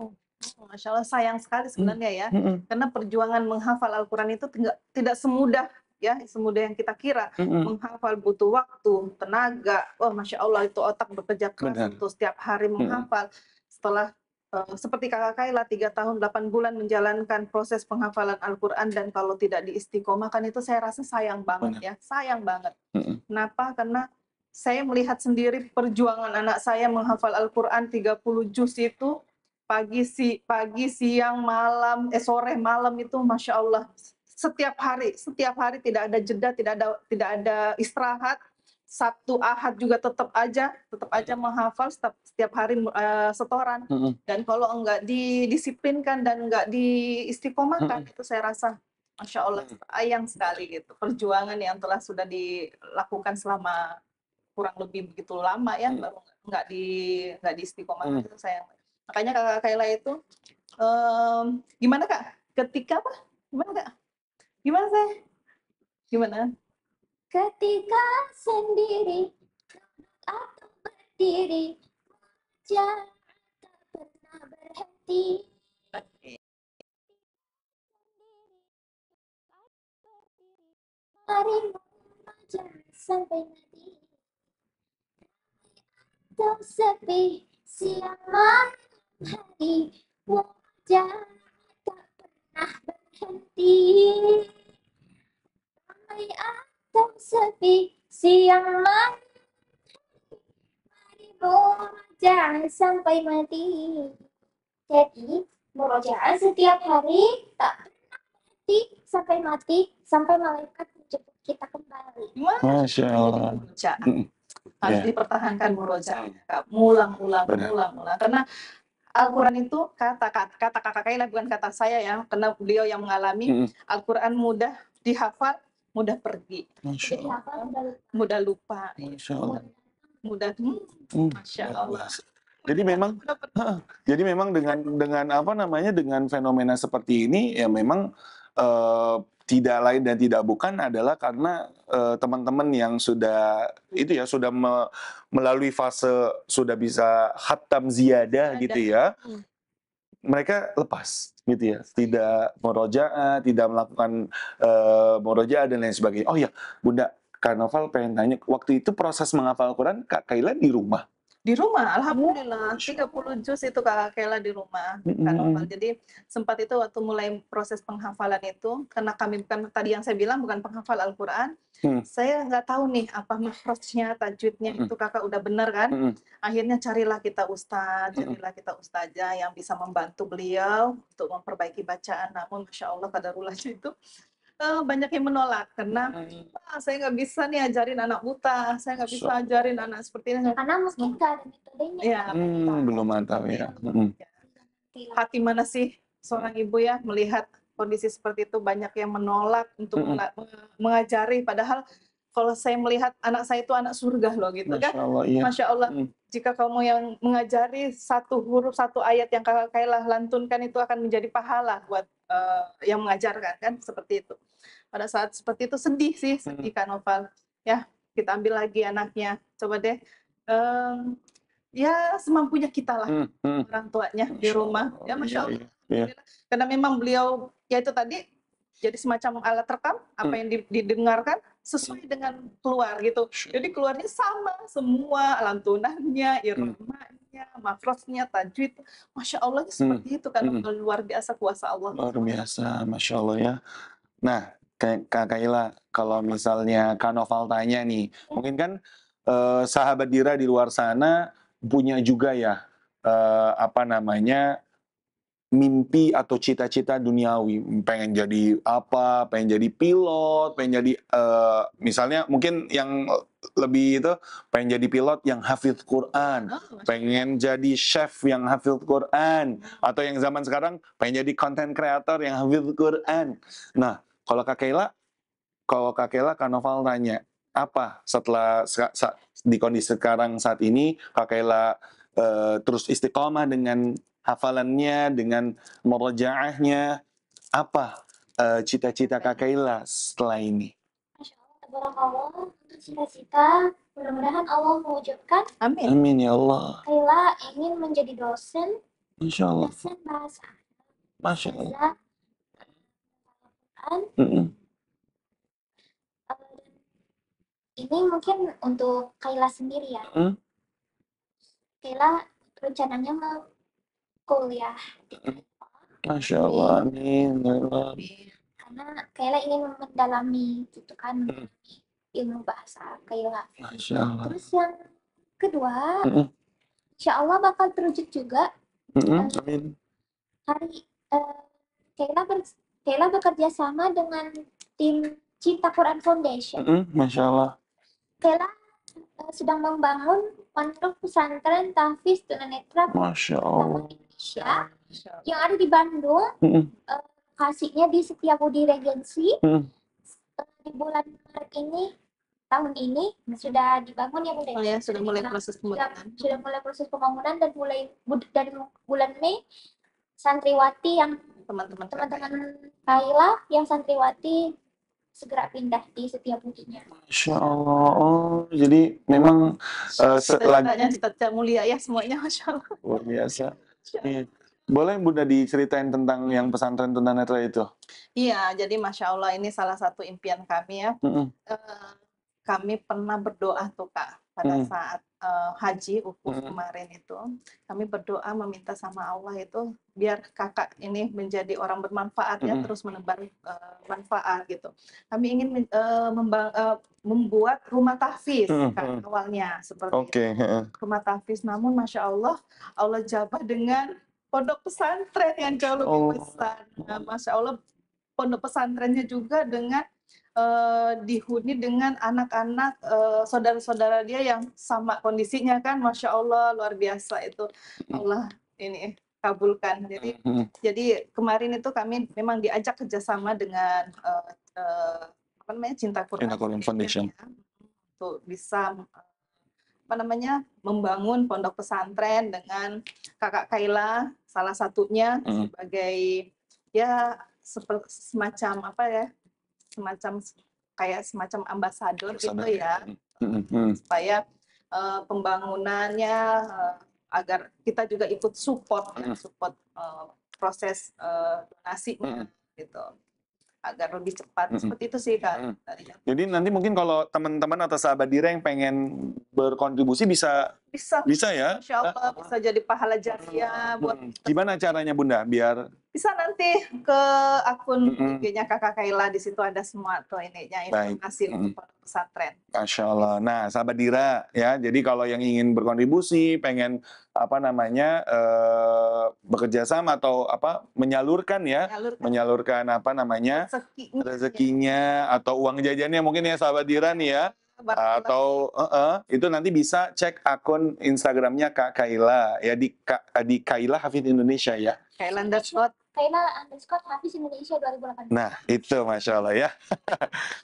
E: Masya Allah, sayang sekali sebenarnya ya. Karena perjuangan menghafal Al-Quran itu tidak semudah yang kita kira. Menghafal butuh waktu, tenaga. Oh, Masya Allah, itu otak bekerja keras untuk setiap hari menghafal. Setelah seperti Kakak Kaila 3 tahun 8 bulan menjalankan proses penghafalan Al-Quran, dan kalau tidak diistiqomahkan itu saya rasa sayang banget ya, sayang banget. Kenapa? Karena saya melihat sendiri perjuangan anak saya menghafal Al-Quran 30 juz itu pagi, siang, malam, sore, malam itu Masya Allah. Setiap hari tidak ada jeda, tidak ada istirahat. Sabtu, Ahad juga tetap aja menghafal setiap hari setoran. Dan kalau enggak didisiplinkan dan enggak diistiqomahkan, itu saya rasa Masya Allah sayang sekali gitu. Perjuangan yang sudah dilakukan selama kurang lebih begitu lama ya, baru enggak diistiqomahkan, itu sayang. Makanya Kakak Kaila itu gimana Kak? Ketika apa? Gimana Kak? Gimana saya? Gimana?
D: Ketika sendiri atau berdiri, jangan tak pernah berhenti. Mari membaca sampai mati. Atau sepi siang malam hari, wajah tak pernah berhenti. Ramai atau sepi siang malam, mari murojaah sampai mati. Jadi murojaah setiap hari, tak pernah berhenti sampai mati, sampai malaikat menjemput kita kembali.
E: Gimana?
B: Masya Allah.
E: Harus dipertahankan murojaah, ulang-ulang. Karena Al-Quran itu kata Kakak Kaila, bukan kata saya ya, karena beliau yang mengalami. Al-Quran mudah dihafal, mudah pergi.
B: Masya Allah.
E: Mudah lupa.
B: Masya Allah.
E: Mudah. Masya Allah.
B: Jadi memang dengan apa namanya, dengan fenomena seperti ini ya memang tidak lain dan tidak bukan adalah karena teman-teman yang sudah melalui fase sudah bisa khatam ziyadah gitu ya. Mereka lepas gitu ya, tidak murojaah, tidak melakukan murojaah dan lain sebagainya. Oh ya, Bunda Karnaval pengen tanya, waktu itu proses menghafal Quran Kak Kaila di rumah?
E: Di rumah, alhamdulillah 30 juz itu Kak Kaila di rumah. Jadi sempat itu waktu mulai proses penghafalan itu, karena kami bukan, tadi yang saya bilang bukan penghafal Al-Quran, saya nggak tahu nih apa makhrajnya, tajwidnya itu Kakak udah benar kan. Akhirnya carilah kita ustazah yang bisa membantu beliau untuk memperbaiki bacaan. Namun Masya Allah kadarulahnya itu banyak yang menolak karena saya nggak bisa nih ajarin anak buta, saya nggak bisa ajarin anak seperti ini.
D: Karena mungkin nggak ada metodenya.
E: Ya,
B: belum mantap ya.
E: Hati mana sih seorang ibu ya melihat kondisi seperti itu, banyak yang menolak untuk mengajari, padahal kalau saya melihat anak saya itu anak surga loh gitu kan.
B: Masya Allah, iya.
E: Masya Allah. Jika kamu yang mengajari satu huruf, satu ayat yang Kakak Kaila lantunkan, itu akan menjadi pahala buat yang mengajarkan kan, seperti itu. Pada saat seperti itu sedih Kak Noval. Ya, kita ambil lagi anaknya. Coba deh, ya semampunya kita lah, orang tuanya di rumah. Ya Masya Allah. Karena memang beliau, ya itu tadi, jadi semacam alat rekam, apa yang didengarkan sesuai dengan keluar gitu. Jadi keluarnya sama semua, lantunannya, irmanya, makhrajnya, tajwid. Masya Allah seperti itu kan, luar biasa kuasa Allah.
B: Luar biasa, Masya Allah ya. Nah, Kak Kaila, kalau misalnya Kak Noval tanya nih, mungkin kan sahabat Dira di luar sana punya juga ya, mimpi atau cita-cita duniawi, pengen jadi apa, pengen jadi pilot, pengen jadi misalnya mungkin yang lebih itu pengen jadi pilot yang hafidz Quran, pengen jadi chef yang hafidz Quran, atau yang zaman sekarang pengen jadi content creator yang hafidz Quran. Nah, kalau Kak Kaila, Kak Noval tanya, apa setelah di kondisi sekarang saat ini Kak Kaila terus istiqomah dengan hafalannya, dengan murojaahnya, apa cita-cita Kak Kaila setelah ini?
D: Masya Allah, tabarakallah, untuk cita-cita mudah-mudahan Allah mewujudkan.
E: Amin.
B: Amin ya Allah.
D: Kaila ingin menjadi dosen,
B: Masya Allah.
D: dosen bahasa Arab.
B: Masya Allah.
D: Ini mungkin untuk Kaila sendiri ya. Kaila rencananya mau kuliah di
B: Masya Allah, amin.
D: Karena Kaila ingin mendalami gitu kan, ilmu bahasa Kaila.
B: Masya Allah.
D: Terus yang kedua, insya Allah bakal terwujud juga
B: Amin.
D: Hari Kayla bekerja sama dengan tim Cinta Quran Foundation.
B: Masya Allah.
D: Kayla sedang membangun pondok pesantren tahfiz tunanetra
B: Masya
D: pertama
B: Allah.
D: di Indonesia yang ada di Bandung. Lokasinya di Setiabudi Regency. Di bulan Maret ini, tahun ini sudah dibangun ya Bunda.
E: Oh ya, sudah mulai proses pembangunan.
D: Sudah mulai proses pembangunan dan dari bulan Mei santriwati yang teman-teman Kayla yang santriwati segera pindah di Setiabudinya.
B: Masya Allah. Oh, jadi memang
E: cita-cita mulia ya semuanya, Masya Allah.
B: luar biasa. Iya. Boleh Bunda diceritain tentang yang pesantren tunanetra itu?
E: Iya, jadi Masya Allah ini salah satu impian kami ya. Kami pernah berdoa tuh Kak, pada saat haji ukuf kemarin itu. Kami berdoa meminta sama Allah itu, biar kakak ini menjadi orang bermanfaat ya, terus menebar manfaat gitu. Kami ingin membuat rumah tahfiz Kak, awalnya seperti itu. Rumah tahfiz, namun Masya Allah, Allah jabah dengan pondok pesantren yang jauh lebih besar. Nah, Masya Allah, pondok pesantrennya juga dengan dihuni dengan anak-anak saudara-saudara dia yang sama kondisinya kan, Masya Allah, luar biasa itu. Allah ini kabulkan. Jadi kemarin itu kami memang diajak kerjasama dengan apa namanya, Cinta Quran
B: Foundation
E: untuk bisa membangun pondok pesantren dengan kakak Kayla salah satunya sebagai ya semacam apa ya, semacam ambasador gitu ya, supaya pembangunannya agar kita juga ikut support proses donasinya gitu, agar lebih cepat. Seperti itu sih Kak.
B: Jadi nanti mungkin kalau teman-teman atau sahabat Dira yang pengen berkontribusi bisa ya?
E: Insya Allah bisa jadi pahala jariah buat.
B: Gimana caranya Bunda biar
E: bisa nanti ke akun IG-nya Kakak Kayla, di situ ada semua tuh informasi untuk pesantren.
B: Masya Allah. Nah, sahabat Dira ya, jadi kalau yang ingin berkontribusi, pengen bekerja sama atau menyalurkan rezekinya atau uang jajannya mungkin ya sahabat Dira nih ya. Atau itu nanti bisa cek akun Instagramnya Kak Kayla ya, di Kayla Hafidz Indonesia ya.
E: Kayla
D: Hafidz Indonesia 2018.
B: Nah, itu Masya Allah ya.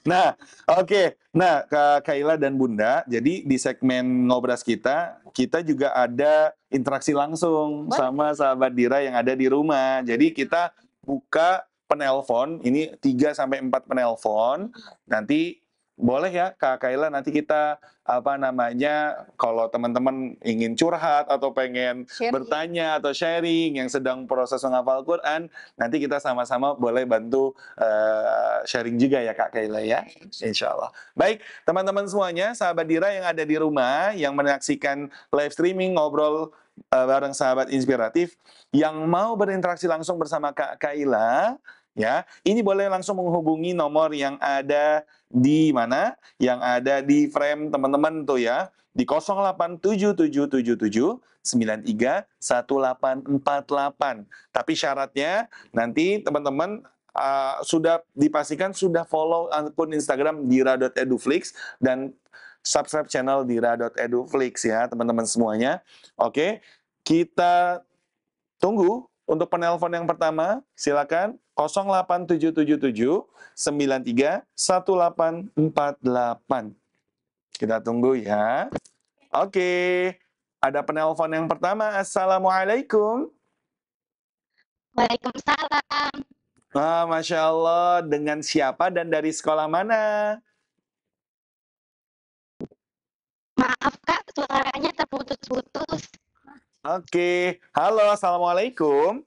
B: Nah, oke. Nah, Kak Kayla dan Bunda, jadi di segmen Ngobras kita juga ada interaksi langsung sama sahabat Dira yang ada di rumah. Jadi kita buka penelpon, ini 3-4 penelpon. Nanti boleh ya Kak Kayla, nanti kita kalau teman-teman ingin curhat atau pengen bertanya atau sharing yang sedang proses menghafal Quran, nanti kita sama-sama boleh bantu sharing juga ya Kak Kayla ya, insya Allah. Baik teman-teman semuanya, sahabat Dira yang ada di rumah, yang menyaksikan live streaming ngobrol bareng sahabat inspiratif, yang mau berinteraksi langsung bersama Kak Kayla, ya, ini boleh langsung menghubungi nomor yang ada di mana? Yang ada di frame teman-teman tuh ya, di 087777931848. Tapi syaratnya nanti teman-teman sudah dipastikan sudah follow akun Instagram dira.eduflix dan subscribe channel dira.eduflix ya teman-teman semuanya. Oke, kita tunggu untuk penelpon yang pertama, silakan 0877931848. Kita tunggu ya. Oke, ada penelpon yang pertama. Assalamualaikum.
F: Waalaikumsalam.
B: Masya Allah, dengan siapa dan dari sekolah mana?
F: Maaf Kak, suaranya terputus-putus.
B: Oke, halo, assalamualaikum.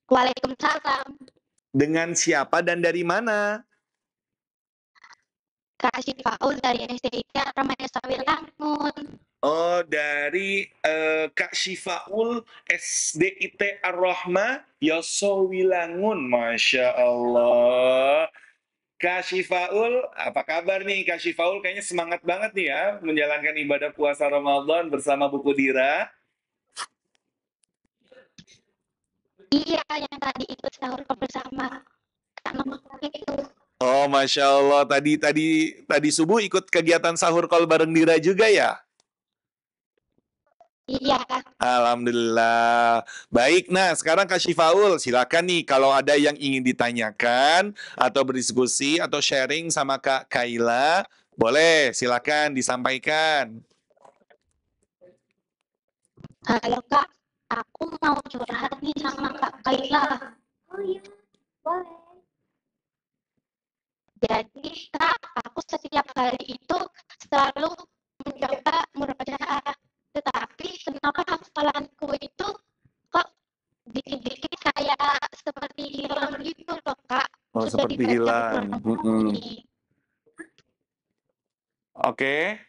F: Waalaikumsalam.
B: Dengan siapa dan dari mana?
F: Kak Syifaul dari SDIK Ramaya Sawilangun.
B: Oh, dari Kak Syifaul SDIT Ar-Rahmah Yosowilangun. Masya Allah. Kak Syifaul, apa kabar nih Kak Syifaul? Kayaknya semangat banget nih ya menjalankan ibadah puasa Ramadan bersama Buku Dira.
F: Iya, yang tadi ikut sahur bersama Kak Mama itu.
B: Oh, Masya Allah. Tadi subuh ikut kegiatan sahur call bareng Dira juga ya?
F: Iya,
B: Alhamdulillah. Baik, nah sekarang Kak Syifaul, silakan nih kalau ada yang ingin ditanyakan atau berdiskusi atau sharing sama Kak Kaila, boleh silakan disampaikan.
F: halo Kak, aku mau curhat nih sama Kak Kaila.
D: Oh iya, boleh.
F: Jadi Kak, aku setiap hari itu selalu mencoba murojaah, tetapi kenapa hafalanku itu kok dikit-dikit kayak seperti hilang gitu loh Kak.
B: Oh,
F: Sudah
B: seperti
F: dibaca
B: hilang.
F: berulang kali.
B: Oke.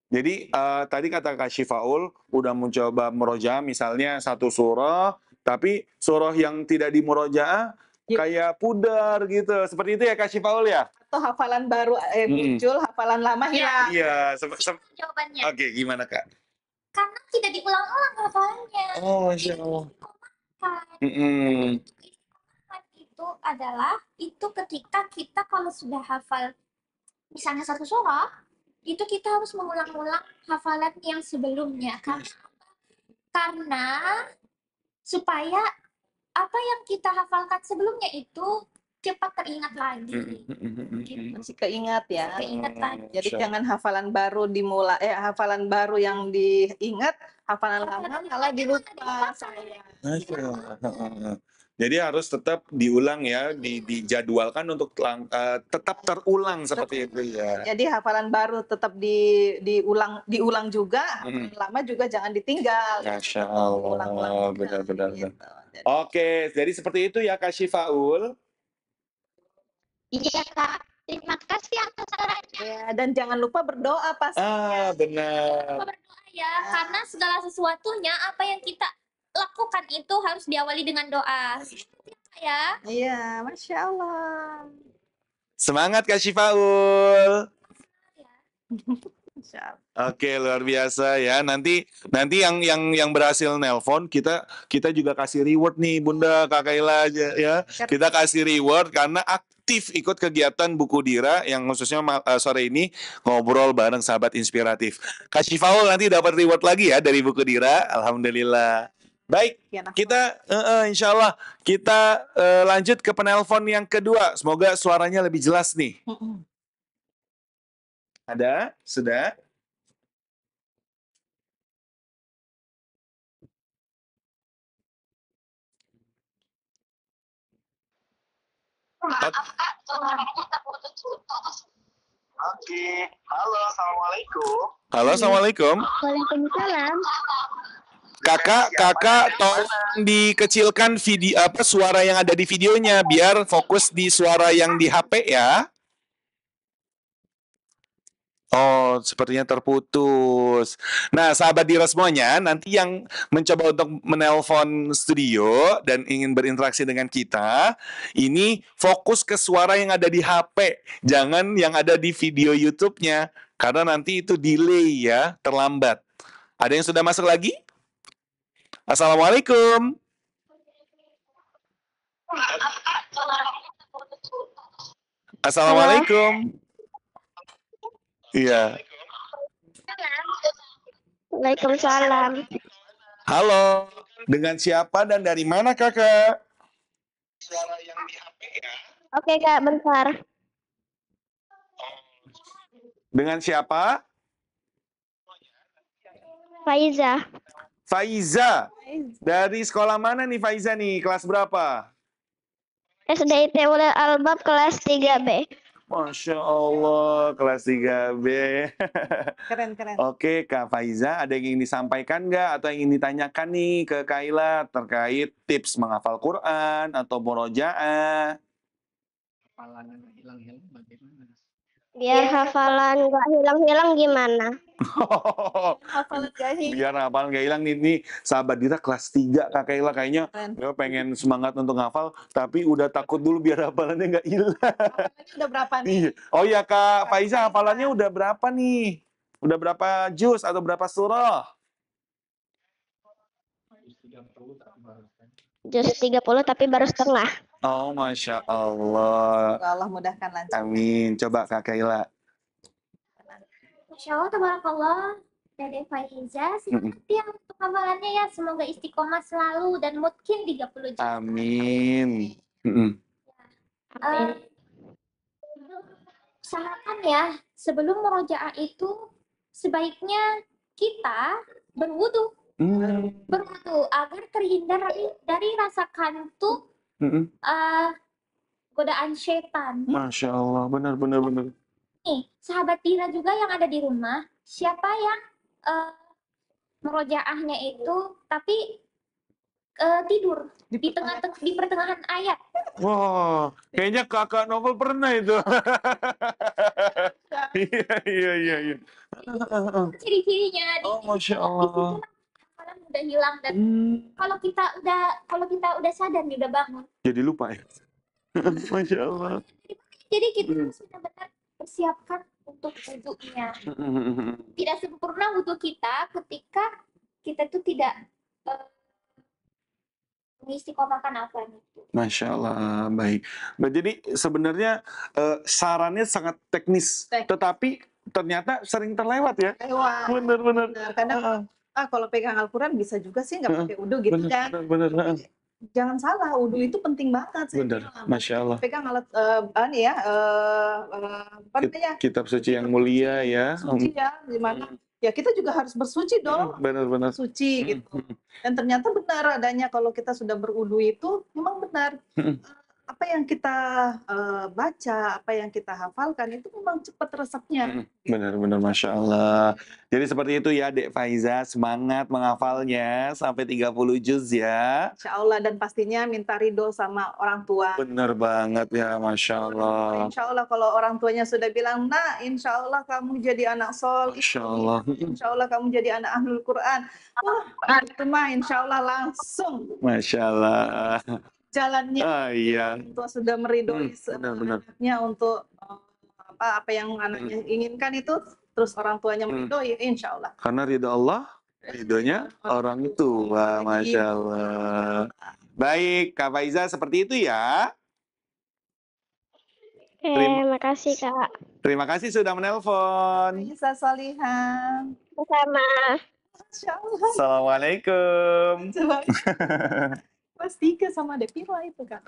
B: Jadi tadi kata Kak Syifaul udah mencoba murojaah misalnya satu surah, tapi surah yang tidak dimurojaah kayak pudar gitu. Seperti itu ya Kak Syifaul ya?
E: Atau hafalan baru muncul, hafalan lama hilang.
B: Iya.
D: Jawabannya.
B: Oke, gimana Kak?
D: Karena tidak diulang-ulang hafalannya.
B: Oh, Masya Allah.
D: Istiqomah itu adalah ketika kita kalau sudah hafal misalnya satu surah, itu kita harus mengulang-ulang hafalan yang sebelumnya. Karena supaya apa yang kita hafalkan sebelumnya itu cepat teringat lagi.
E: Masih keingat ya.
D: Keingat lagi.
E: Jadi jangan hafalan baru hafalan baru yang diingat, hafalan lama malah dilupa saya.
B: Masya Allah. Jadi harus tetap diulang ya, dijadwalkan untuk tetap terulang seperti itu ya.
E: Jadi hafalan baru tetap diulang juga, hafalan lama juga jangan ditinggal.
B: Masya Allah,
E: Ulang-ulang
B: benar-benar.
E: gitu.
B: Oke, jadi seperti itu ya Kak Syifaul.
F: Iya Kak, terima kasih atas sarannya.
E: Ya, dan jangan lupa berdoa pasti.
B: Benar.
D: Berdoa ya, karena segala sesuatunya apa yang kita lakukan itu harus diawali dengan doa. Ya.
E: Iya, Masya Allah.
B: Semangat Kak Syifaul.
E: Masya Allah.
B: Oke, luar biasa ya. Nanti yang berhasil nelpon kita juga kasih reward nih Bunda Kak Kaila aja ya. Kita kasih reward karena aktif ikut kegiatan Buku Dira yang khususnya sore ini ngobrol bareng sahabat inspiratif. Kak Syifaul nanti dapat reward lagi ya dari Buku Dira. Alhamdulillah. Baik, kita insya Allah kita lanjut ke penelpon yang kedua. Semoga suaranya lebih jelas nih. Ada? Sudah? Oke, halo, assalamualaikum. Halo, assalamualaikum.
F: Waalaikumsalam.
B: Kakak, tolong dikecilkan suara yang ada di videonya biar fokus di suara yang di HP ya. Oh, sepertinya terputus. Nah, sahabat Dira semuanya, nanti yang mencoba untuk menelpon studio dan ingin berinteraksi dengan kita, ini fokus ke suara yang ada di HP, jangan yang ada di video YouTube-nya, karena nanti itu delay ya, terlambat. Ada yang sudah masuk lagi? Assalamualaikum. Assalamualaikum. Iya.
F: Waalaikumsalam.
B: Halo, dengan siapa dan dari mana kakak? Suara yang di HP ya.
F: Oke Kak, bentar.
B: Dengan siapa?
F: Faiza.
B: Faiza. Dari sekolah mana nih Faiza nih? Kelas berapa?
F: SDIT Ulil Albab kelas 3B.
B: Masya Allah, kelas 3B.
E: Keren.
B: Oke, Kak Faiza, ada yang ingin disampaikan nggak atau yang ingin ditanyakan nih ke Kaila terkait tips menghafal Quran atau murojaah?
C: Hafalan hilang-hilang bagaimana?
F: Biar hafalan nggak hilang-hilang gimana?
E: Hafalan gahing.
B: Biar hafalan nggak hilang nih sahabat Dira kelas 3 Kak Kaila kayaknya
E: Keren.
B: dia pengen semangat untuk ngafal tapi udah takut dulu biar hafalannya nggak hilang.
E: Hafalannya udah berapa nih?
B: Iya. Oh ya Kak Faiza, hafalannya udah berapa nih? Udah berapa juz atau berapa surah?
F: juz 30 tapi baru setengah.
B: Oh, Masya Allah.
E: Semoga Allah mudahkan lancar.
B: Amin. Coba Kak Kaila.
D: Masya Allah, tabarakallah. Dede Faiza, semangat ya untuk hafalannya ya. Semoga istiqomah selalu dan mungkin 30 juz.
B: Amin. Mm-mm.
D: Eh, usahakan ya, sebelum murojaah itu sebaiknya kita berwudu. Berwudu agar terhindar dari rasa kantuk,
B: Mm-mm.
D: godaan setan.
B: Masya Allah. Benar.
D: Nih, sahabat Dira juga yang ada di rumah, siapa yang murojaahnya itu tapi tidur di pertengahan ayat.
B: Wah, kayaknya kakak Novel pernah itu. Iya.
D: Ciri-cirinya
B: Oh, Masya Allah.
D: hafalan udah hilang dan kalau kita udah sadar nih udah bangun.
B: Jadi lupa ya. Masya Allah.
D: Jadi kita harus benar-benar persiapkan untuk wudhunya. Tidak sempurna wudhu kita ketika kita tuh tidak mengistiqomahkan hafalan itu.
B: Masya Allah, baik. Jadi sebenarnya sarannya sangat teknis, tetapi ternyata sering terlewat ya.
E: Wah,
B: Benar.
E: kadang kalau pegang Al-Quran bisa juga sih nggak pakai wudhu gitu kan.
B: Benar.
E: Jangan salah, wudhu itu penting banget.
B: Benar, Masya Allah.
E: Pegang alat apa namanya?
B: Kitab suci yang mulia ya.
E: Suci ya, gimana? Ya kita juga harus bersuci dong.
B: Benar.
E: Suci gitu. Dan ternyata benar adanya kalau kita sudah berwudu itu memang benar. Apa yang kita baca, apa yang kita hafalkan itu memang cepat resepnya.
B: Benar, Masya Allah. Jadi seperti itu ya Dek Faiza, semangat menghafalnya sampai 30 juz ya.
E: Insya Allah, dan pastinya minta ridho sama orang tua.
B: Benar banget ya, Masya Allah.
E: Insya Allah kalau orang tuanya sudah bilang, nah insya Allah kamu jadi anak soleh.
B: Masya Allah.
E: Insya Allah kamu jadi anak ahlul Quran. Wah, itu mah insya Allah langsung
B: Masya Allah.
E: jalannya.
B: Iya.
E: Orang tua sudah meridhoi
B: Benar.
E: anaknya untuk apa yang anaknya inginkan itu, terus orang tuanya meridhoi, insya Allah.
B: Karena ridho Allah, ridhonya orang tua, Masya Allah. Baik, Kak Faiza seperti itu ya.
F: Makasih Kak.
B: Terima kasih sudah menelpon.
E: Bisa Solihan.
F: Sama.
E: Masya Allah.
B: Assalamualaikum.
E: Coba. Kelas 3 sama Devila itu Kak.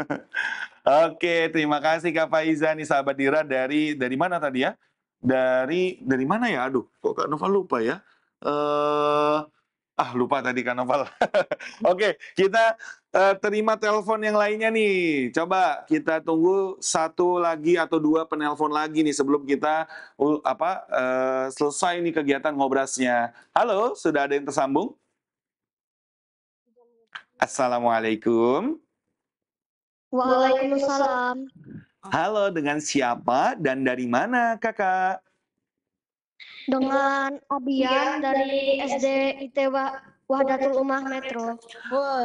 B: Oke, terima kasih Kak Faiza nih sahabat Dira dari mana tadi ya? Dari mana ya? Aduh, kok Kak Noval lupa ya? Lupa tadi Kak Noval. Oke, kita terima telepon yang lainnya nih. Coba kita tunggu satu lagi atau dua penelpon lagi nih sebelum kita selesai nih kegiatan ngobrasnya. Halo, sudah ada yang tersambung? Assalamualaikum.
F: Waalaikumsalam.
B: Halo, dengan siapa dan dari mana kakak?
F: Dengan Abian dari SD IT Wahdatul Ummah Metro.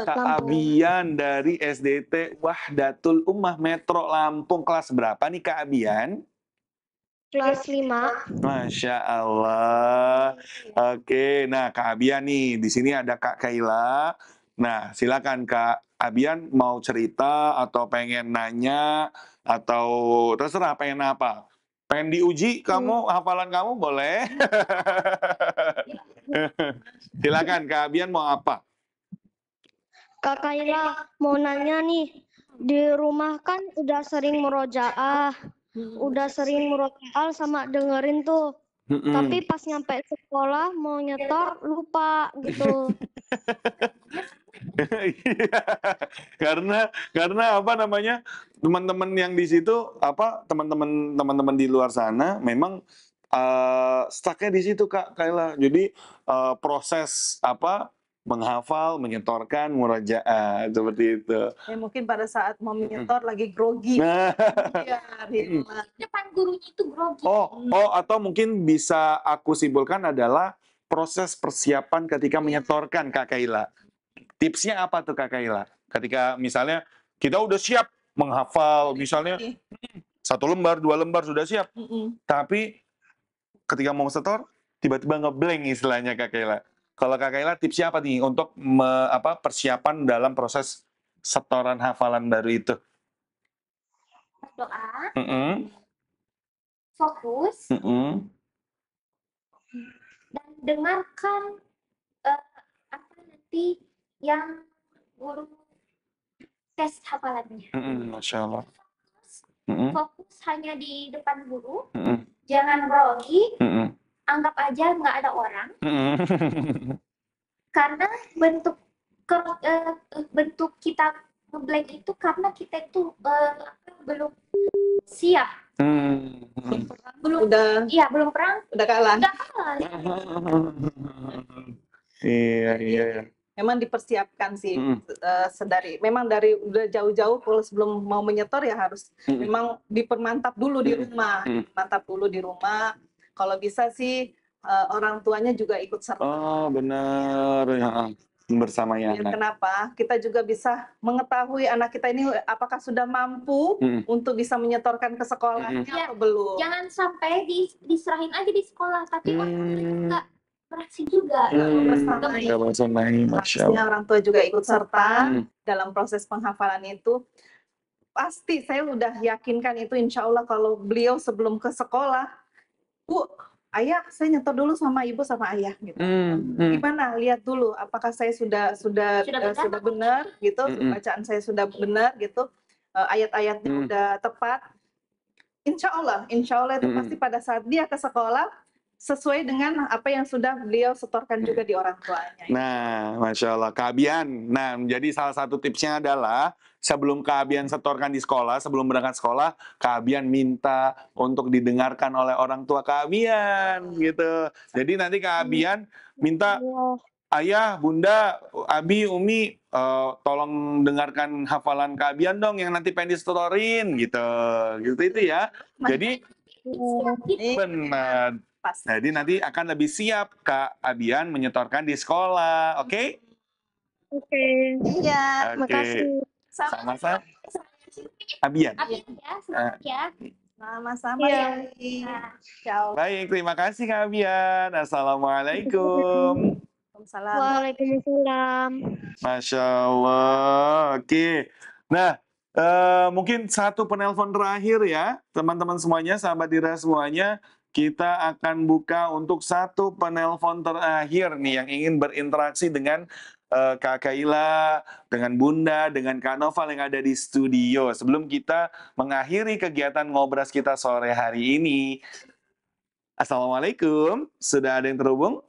B: Kak Abian dari SDT Wahdatul Ummah Metro Lampung. Kelas berapa nih Kak Abian?
F: Kelas 5.
B: Masya Allah. Oke, nah Kak Abian nih, di sini ada Kak Kaila. Nah, silakan Kak Abian mau cerita atau pengen nanya atau terserah pengen apa. Pengen diuji kamu, hafalan kamu boleh. Silakan Kak Abian mau apa?
F: Kak Kaila mau nanya nih, di rumah kan udah sering murojaah, udah sering murojaah sama dengerin tuh. Tapi pas nyampe sekolah mau nyetor lupa gitu.
B: karena apa namanya, teman-teman yang di situ teman-teman di luar sana memang stucknya di situ Kak Kaila. Jadi proses menghafal, menyetorkan, murojaah seperti itu.
E: Ya mungkin pada saat mau menyetor lagi grogi.
D: Depan gurunya itu grogi.
B: Atau mungkin bisa aku simpulkan adalah proses persiapan ketika menyetorkan Kak Kaila. Tipsnya apa tuh Kak Kaila? Ketika misalnya kita udah siap menghafal, misalnya 1 lembar, 2 lembar sudah siap. Tapi ketika mau setor, tiba-tiba ngeblank istilahnya Kak Kaila. Kalau Kak Kaila tipsnya apa nih untuk persiapan dalam proses setoran hafalan baru itu?
D: Berdoa,
B: Mm-mm,
D: fokus,
B: mm-mm.
D: dan dengarkan apa nanti yang guru tes hafalannya.
B: Masya Allah. Mm-mm,
D: Fokus hanya di depan guru,
B: mm-mm,
D: jangan grogi,
B: mm-mm,
D: anggap aja nggak ada orang,
B: mm-mm.
D: karena bentuk kita ngeblank itu karena kita itu belum siap, belum belum perang,
E: udah kalah.
D: udah kalah.
B: Iya.
E: Memang dipersiapkan sih
B: Mm.
E: memang dari udah jauh-jauh kalau sebelum mau menyetor ya harus memang dipermantap dulu di rumah, mantap dulu di rumah. Kalau bisa sih orang tuanya juga ikut serta.
B: Oh, benar. Ya. Bersama
E: Ya,
B: anak.
E: kenapa? Kita juga bisa mengetahui anak kita ini apakah sudah mampu untuk bisa menyetorkan ke sekolahnya
D: Ya,
E: atau belum.
D: jangan sampai diserahin aja di sekolah, tapi orang tua juga beraksi juga.
B: Nggak bersamai, Masya
E: Harusnya
B: Allah.
E: orang tua juga ikut serta dalam proses penghafalan itu. Pasti saya udah yakinkan itu, insya Allah kalau beliau sebelum ke sekolah, Bu, Ayah, saya nyetor dulu sama Ibu sama Ayah gitu. Gimana? Lihat dulu apakah saya sudah benar gitu, bacaan saya sudah benar gitu, ayat-ayatnya udah tepat. Insya Allah itu pasti pada saat dia ke sekolah sesuai dengan apa yang sudah beliau setorkan juga di orang tuanya.
B: Nah, Masya Allah. Kak Abian. Nah, jadi salah satu tipsnya adalah sebelum Kak Abian setorkan di sekolah, sebelum berangkat sekolah, Kak Abian minta untuk didengarkan oleh orang tua Kak Abian, gitu. Jadi nanti Kak Abian minta, Ayah, Bunda, Abi, Umi, tolong dengarkan hafalan Kak Abian dong yang nanti pengen disetorin, gitu. Gitu itu ya. Jadi, benar. Jadi nanti akan lebih siap Kak Abian menyetorkan di sekolah, oke?
F: Oke.
E: Iya,
F: Makasih.
B: Sama-sama. Abian.
D: Ya, semangat ya.
E: Sama-sama
F: Iya.
E: ya. Ciao.
B: Baik, terima kasih Kak Abian. Assalamualaikum.
E: Waalaikumsalam.
F: Waalaikumsalam.
B: Masya Allah. Oke. Nah, mungkin satu penelpon terakhir ya, teman-teman semuanya, sahabat Dira semuanya. Kita akan buka untuk satu penelpon terakhir nih yang ingin berinteraksi dengan Kak Kaila, dengan Bunda, dengan Kak Noval yang ada di studio. Sebelum kita mengakhiri kegiatan ngobras kita sore hari ini. Assalamualaikum, sudah ada yang terhubung?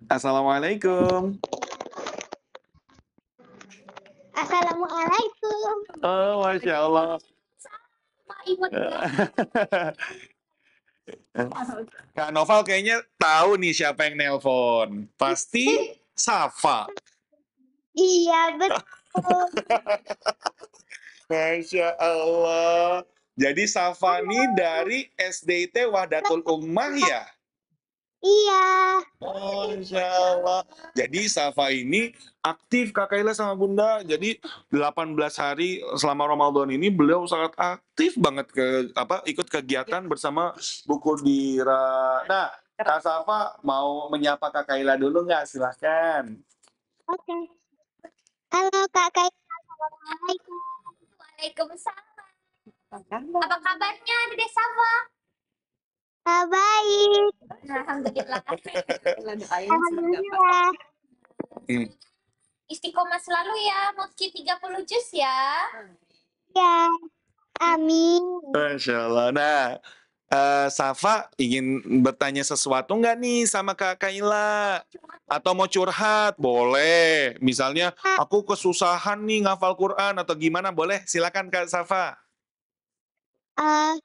B: Assalamualaikum.
F: Assalamualaikum.
B: Oh, Masya Allah.
D: Pak Iwan
B: Kak Noval kayaknya tahu nih siapa yang nelpon. Pasti Safa.
F: Iya, betul.
B: Masya Allah. Jadi Safa nih dari SDIT Wahdatul Ummah ya?
F: Iya.
B: Masya Allah. Jadi Safa ini aktif Kak Kaila sama Bunda. Jadi 18 hari selama Ramadan ini beliau sangat aktif banget ikut kegiatan bersama Buku Dira. Nah, Kak Safa mau menyapa Kak Kaila dulu nggak? Silahkan.
F: Oke. Halo Kak Kai. Assalamualaikum.
D: Waalaikumsalam. Apa kabarnya Dede Safa?
F: Baik.
D: Alhamdulillah.
F: Alhamdulillah.
D: Istiqomah selalu ya, meski 30 juz ya.
F: Ya. Amin.
B: Masya Allah. Nah, Safa ingin bertanya sesuatu nggak nih sama Kak Kaila? Atau mau curhat? Boleh. Misalnya, aku kesusahan nih ngafal Quran atau gimana? Boleh, silakan Kak Safa.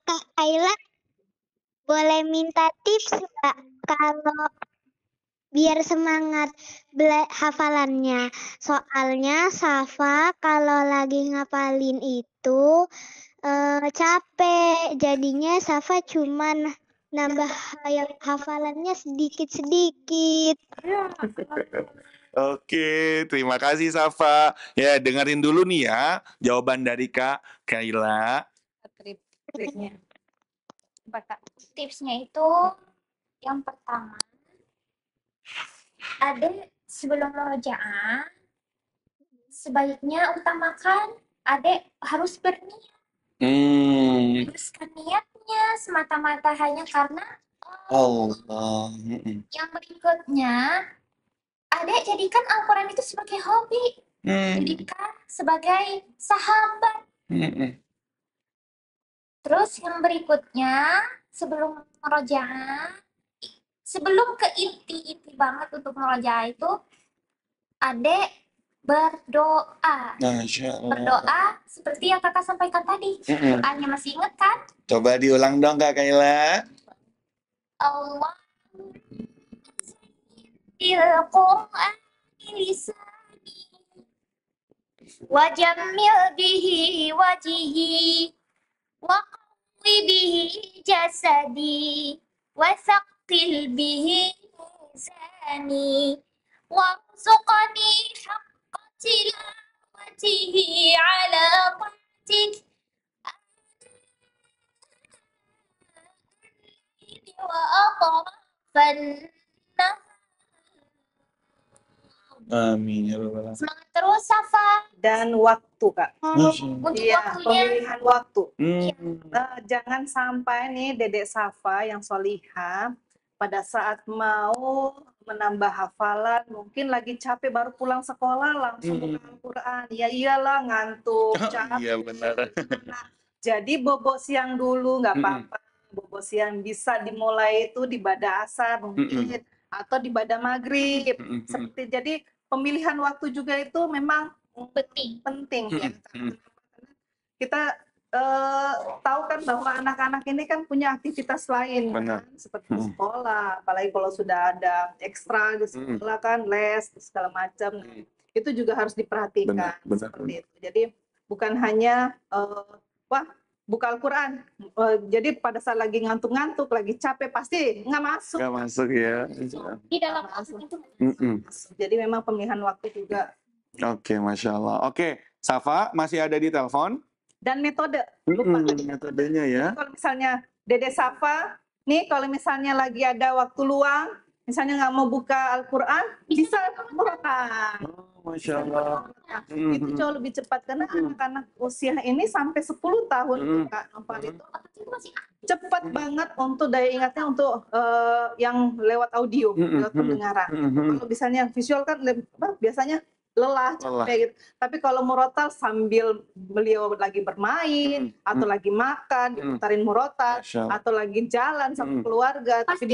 F: Kak Kaila, boleh minta tips nggak kalau biar semangat hafalannya? Soalnya Safa kalau lagi ngapalin itu capek, jadinya Safa cuman nambah hafalannya sedikit-sedikit.
B: Oke, terima kasih Safa. Ya, dengerin dulu nih ya jawaban dari Kak Kaila.
E: Tripnya.
D: Tipsnya itu Yang pertama, Adek sebelum murojaah sebaiknya utamakan Adek harus berniat. Luruskan niatnya semata-mata hanya karena
B: Allah.
D: yang berikutnya, Adek jadikan Al-Quran itu sebagai hobi, jadikan sebagai sahabat. Terus yang berikutnya, sebelum murojaah, sebelum ke inti banget untuk murojaah itu, Adek berdoa.
B: Masya Allah.
D: Berdoa seperti yang kakak sampaikan tadi. Doanya masih ingat kan?
B: Coba diulang dong Kak Kaila.
D: Allah bil Qur'ani lisani wajammil bihi wajihi wa qawwi bihi jasadi wa thaqil bihi mizani warzuqni haqqa tilawatihi ala ta'atik wa atrafan nahar.
B: Amin ya Rabbal alamin.
D: Semangat terus Safa.
E: Dan waktu, Kak.
D: Untuk
E: Iya,
D: waktunya
E: pemilihan waktu.
B: Hmm.
E: Jangan sampai nih Dedek Safa yang solihah pada saat mau menambah hafalan, mungkin lagi capek baru pulang sekolah langsung buka Al-Quran. Ya iyalah ngantuk, capek.
B: Iya benar.
E: Nah, jadi bobo siang dulu nggak apa-apa. Bobo siang bisa dimulai itu di bada asar mungkin atau di bada maghrib. Seperti jadi pemilihan waktu juga itu memang penting ya. Kita tahu kan bahwa anak-anak ini kan punya aktivitas lain kan, seperti sekolah, apalagi kalau sudah ada ekstra di sekolah kan, les segala macam. Itu juga harus diperhatikan seperti itu. Jadi bukan hanya wah buka Al-Quran, jadi pada saat lagi ngantuk-ngantuk, lagi capek pasti nggak masuk.
B: Nggak masuk ya.
D: di dalam masuk itu.
E: Jadi memang pemilihan waktu juga.
B: Oke, Masya Allah. Oke, Safa masih ada di telepon?
E: Dan metode, lupa
B: metodenya ya.
E: Kalau misalnya Dede Safa, nih kalau misalnya lagi ada waktu luang, misalnya nggak mau buka Al-Quran, bisa murotal.
B: Oh, Masya Allah.
E: Itu jauh lebih cepat, karena anak-anak usia ini sampai 10 tahun, Kak Nopal itu cepat banget untuk daya ingatnya untuk yang lewat audio, lewat pendengaran. Kalau misalnya visual kan biasanya lelah, capek gitu. Tapi kalau murotal sambil beliau lagi bermain atau lagi makan, diputarin murotal, atau lagi jalan sama keluarga, tapi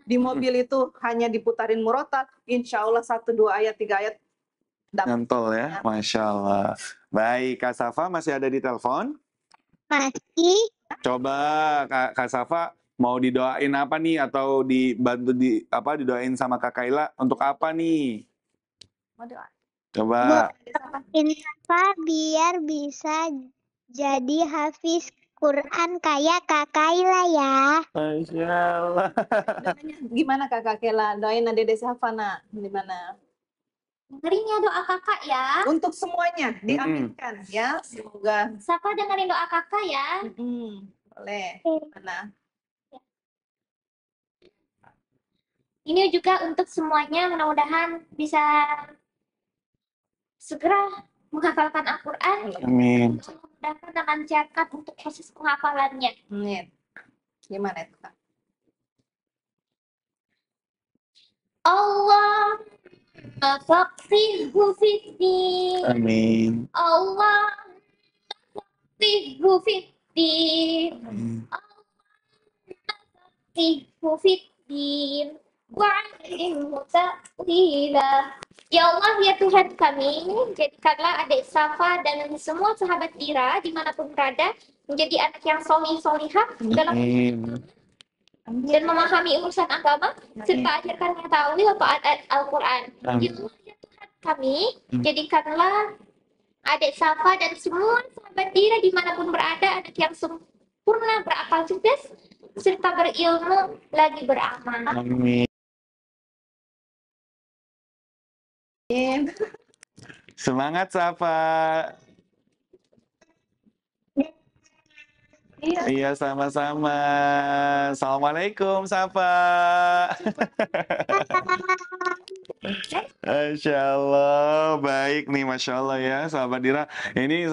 E: di mobil itu hanya diputarin murotal, insya Allah 1, 2 ayat, 3 ayat dapat.
B: Nyantol ya, Masya Allah. Baik, Kak Safa masih ada di telepon?
F: Masih.
B: Coba Kak Safa mau didoain apa nih, atau dibantu didoain sama Kak Kaila untuk apa nih?
E: Mau doa.
B: Coba.
F: Safa biar bisa jadi hafiz Quran kayak Kak Kaila ya.
B: Masya Allah.
E: Gimana Kak Kela? Doain Dede Safa, nak. Gimana?
D: Dengerin ya doa kakak ya.
E: Untuk semuanya diaminkan ya. Semoga.
D: Safa dengerin doa kakak ya.
E: Boleh. Mana?
D: Ini juga untuk semuanya, mudah-mudahan bisa segera menghafalkan Al-Quran.
B: Amin.
D: Mudah-mudahan lancarkan untuk proses penghafalannya.
E: Gimana itu Kak?
D: Allah faqihu fiddin.
B: Amin.
D: Allah faqihu fiddin. Allah faqihu fiddin. Wa'alimhu ta'wila. Ya Allah, ya Tuhan kami, jadikanlah adik Safa dan semua sahabat Dira dimanapun berada menjadi anak yang solihah dalam dan memahami urusan agama serta ajarkan mengetahui taat Al-Quran. Ya Allah, ya Tuhan kami, jadikanlah adik Safa dan semua sahabat Dira dimanapun berada anak yang sempurna, berakal cerdas serta berilmu lagi beramal.
B: Amin. Semangat Safa.
E: Iya.
B: Iya, sama-sama. Assalamualaikum, Safa. Masya Allah, baik nih, Masya Allah ya, sahabat Dira. Ini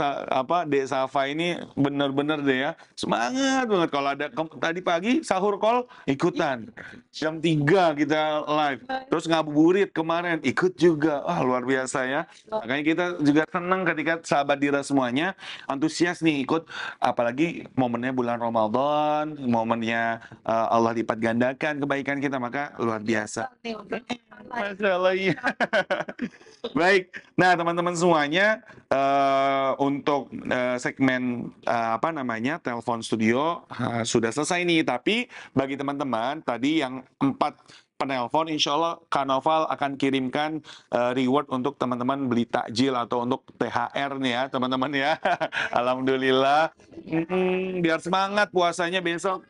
B: Dek Safa ini bener-bener deh ya, semangat banget. Kalau ada tadi pagi sahur call ikutan, jam 3 kita live, terus ngabuburit kemarin ikut juga, wah luar biasa ya. Makanya kita juga senang ketika sahabat Dira semuanya antusias nih ikut, apalagi momennya bulan Ramadan, momennya Allah lipat gandakan kebaikan kita, maka luar biasa. Masya Allah, iya. Baik, nah teman-teman semuanya, untuk segmen telepon studio sudah selesai nih. Tapi bagi teman-teman tadi yang 4 penelpon, insya Allah Kak Noval akan kirimkan reward untuk teman-teman beli takjil atau untuk THR nih ya teman-teman ya. Alhamdulillah. Biar semangat puasanya besok.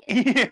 B: Iya,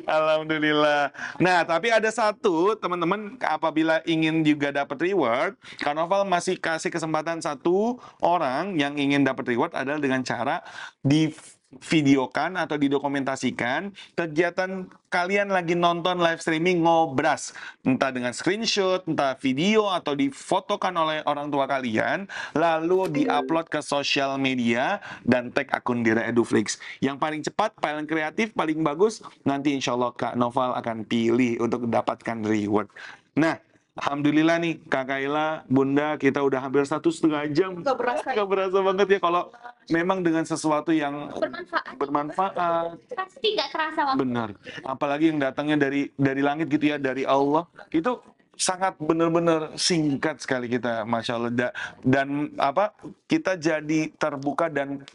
B: alhamdulillah. Nah, tapi ada satu teman-teman, apabila ingin juga dapat reward, Karnaval masih kasih kesempatan satu orang yang ingin dapat reward adalah dengan cara divideokan atau didokumentasikan kegiatan kalian lagi nonton live streaming Ngobras, entah dengan screenshot, entah video, atau difotokan oleh orang tua kalian, lalu diupload ke sosial media dan tag akun Dira Eduflix. Yang paling cepat, paling kreatif, paling bagus, nanti insya Allah Kak Noval akan pilih untuk mendapatkan reward. Nah, alhamdulillah nih Kak Kaila, Bunda, kita udah hampir 1,5 jam.
E: Gak berasa.
B: Gak berasa banget ya kalau memang dengan sesuatu yang bermanfaat.
D: Pasti nggak kerasa waktu.
B: Benar. Apalagi yang datangnya dari langit gitu ya, dari Allah. Itu sangat benar-benar singkat sekali kita, Masya Allah. Dan kita jadi terbuka dan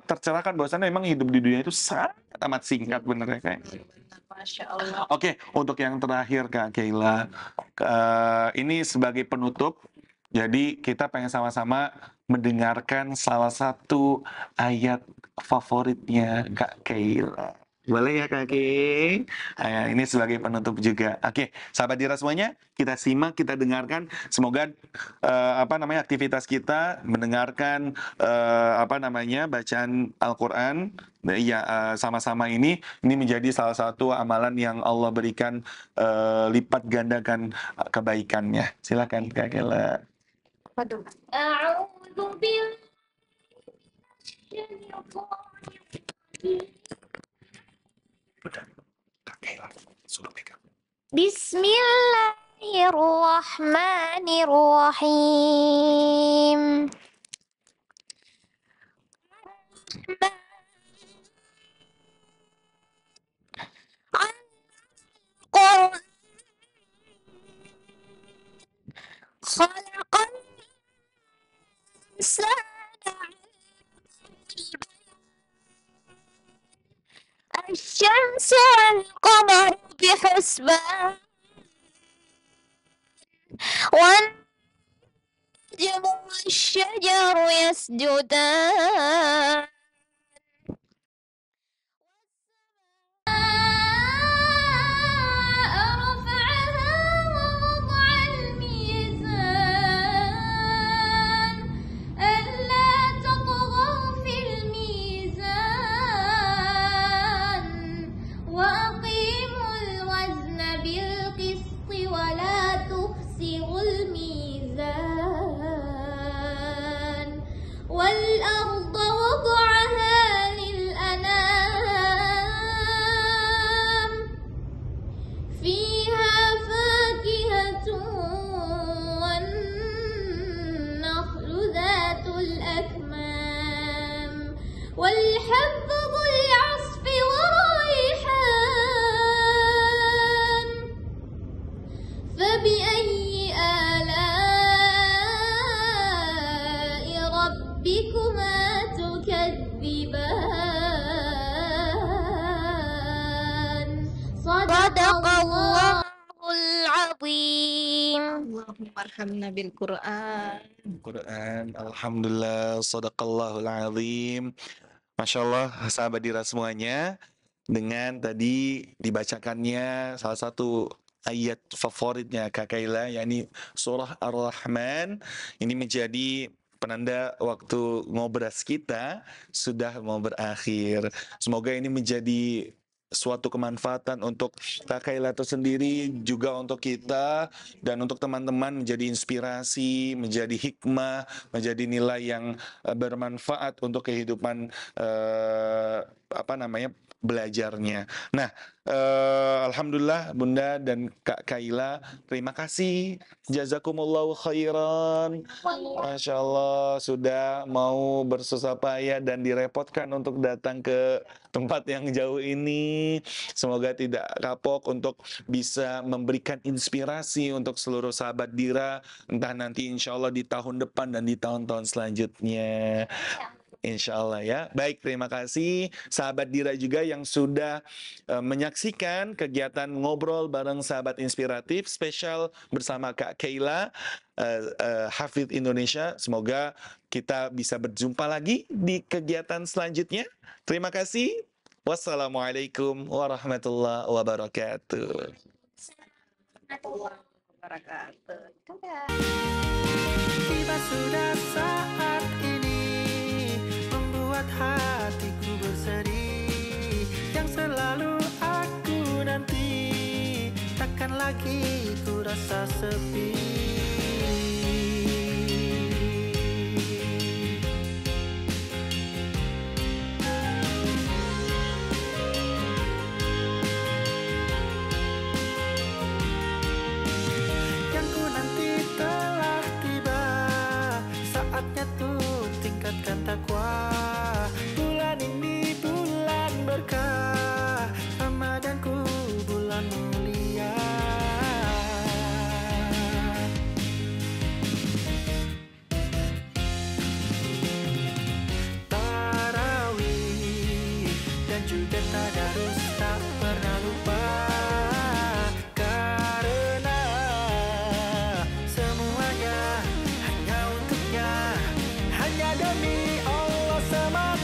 B: tercerahkan bahwasannya memang hidup di dunia itu sangat amat singkat, bener ya kayak.
E: Masya Allah.
B: Oke, untuk yang terakhir Kak Kaila, ini sebagai penutup, jadi kita pengen sama-sama mendengarkan salah satu ayat favoritnya Kak Kaila. Boleh ya Kak Ki? Ini sebagai penutup juga. Oke, sahabat Dira semuanya, kita simak, kita dengarkan. Semoga aktivitas kita mendengarkan bacaan Al-Qur'an ya sama-sama ini menjadi salah satu amalan yang Allah berikan lipat gandakan kebaikannya. Silakan Kak Kela.
D: A'udzu billahi
B: Kak Kela, suruh pegang.
D: Bismillahirrahmanirrahim. Khalaqal insana الشمس والقمر بحسبان والنجم والشجر يسجدان والأرض وضعها للأنام فيها فاكهة والنخل ذات الأكمام والحب ذو العصف والريحان فبأي آلاء ربكما تكذبان صدق الله العظيم.
E: Allahumma arhamna bil Quran.
B: Quran, alhamdulillah, sadaqallahul azim. Masya Allah, sahabat Dira semuanya, dengan tadi dibacakannya salah satu ayat favoritnya Kak Kaila, yakni surah Ar-Rahman, ini menjadi penanda waktu ngobras kita sudah mau berakhir. Semoga ini menjadi suatu kemanfaatan untuk Kak Kaila itu sendiri, juga untuk kita dan untuk teman-teman, menjadi inspirasi, menjadi hikmah, menjadi nilai yang bermanfaat untuk kehidupan belajarnya. Nah, alhamdulillah Bunda dan Kak Kaila, terima kasih, jazakumullahu khairan. Masya Allah sudah mau bersusah payah dan direpotkan untuk datang ke tempat yang jauh ini. Semoga tidak kapok untuk bisa memberikan inspirasi untuk seluruh sahabat Dira, entah nanti insya Allah di tahun depan dan di tahun-tahun selanjutnya. Insya Allah ya. Baik, terima kasih sahabat Dira juga yang sudah menyaksikan kegiatan ngobrol bareng sahabat inspiratif spesial bersama Kak Kaila, Hafidz Indonesia. Semoga kita bisa berjumpa lagi di kegiatan selanjutnya. Terima kasih. Wassalamualaikum warahmatullahi wabarakatuh.
A: Tiba sudah saat ini membuat hatiku bersedih, yang selalu aku nanti, takkan lagi ku rasa sepi. Yang ku nanti telah tiba, saatnya tuh tingkatkan takwa. Bulan ini bulan berkah, Ramadanku bulan mulia. Tarawih dan juga tadarus tak pernah lupa, karena semuanya hanya untuknya, hanya demi Allah semata.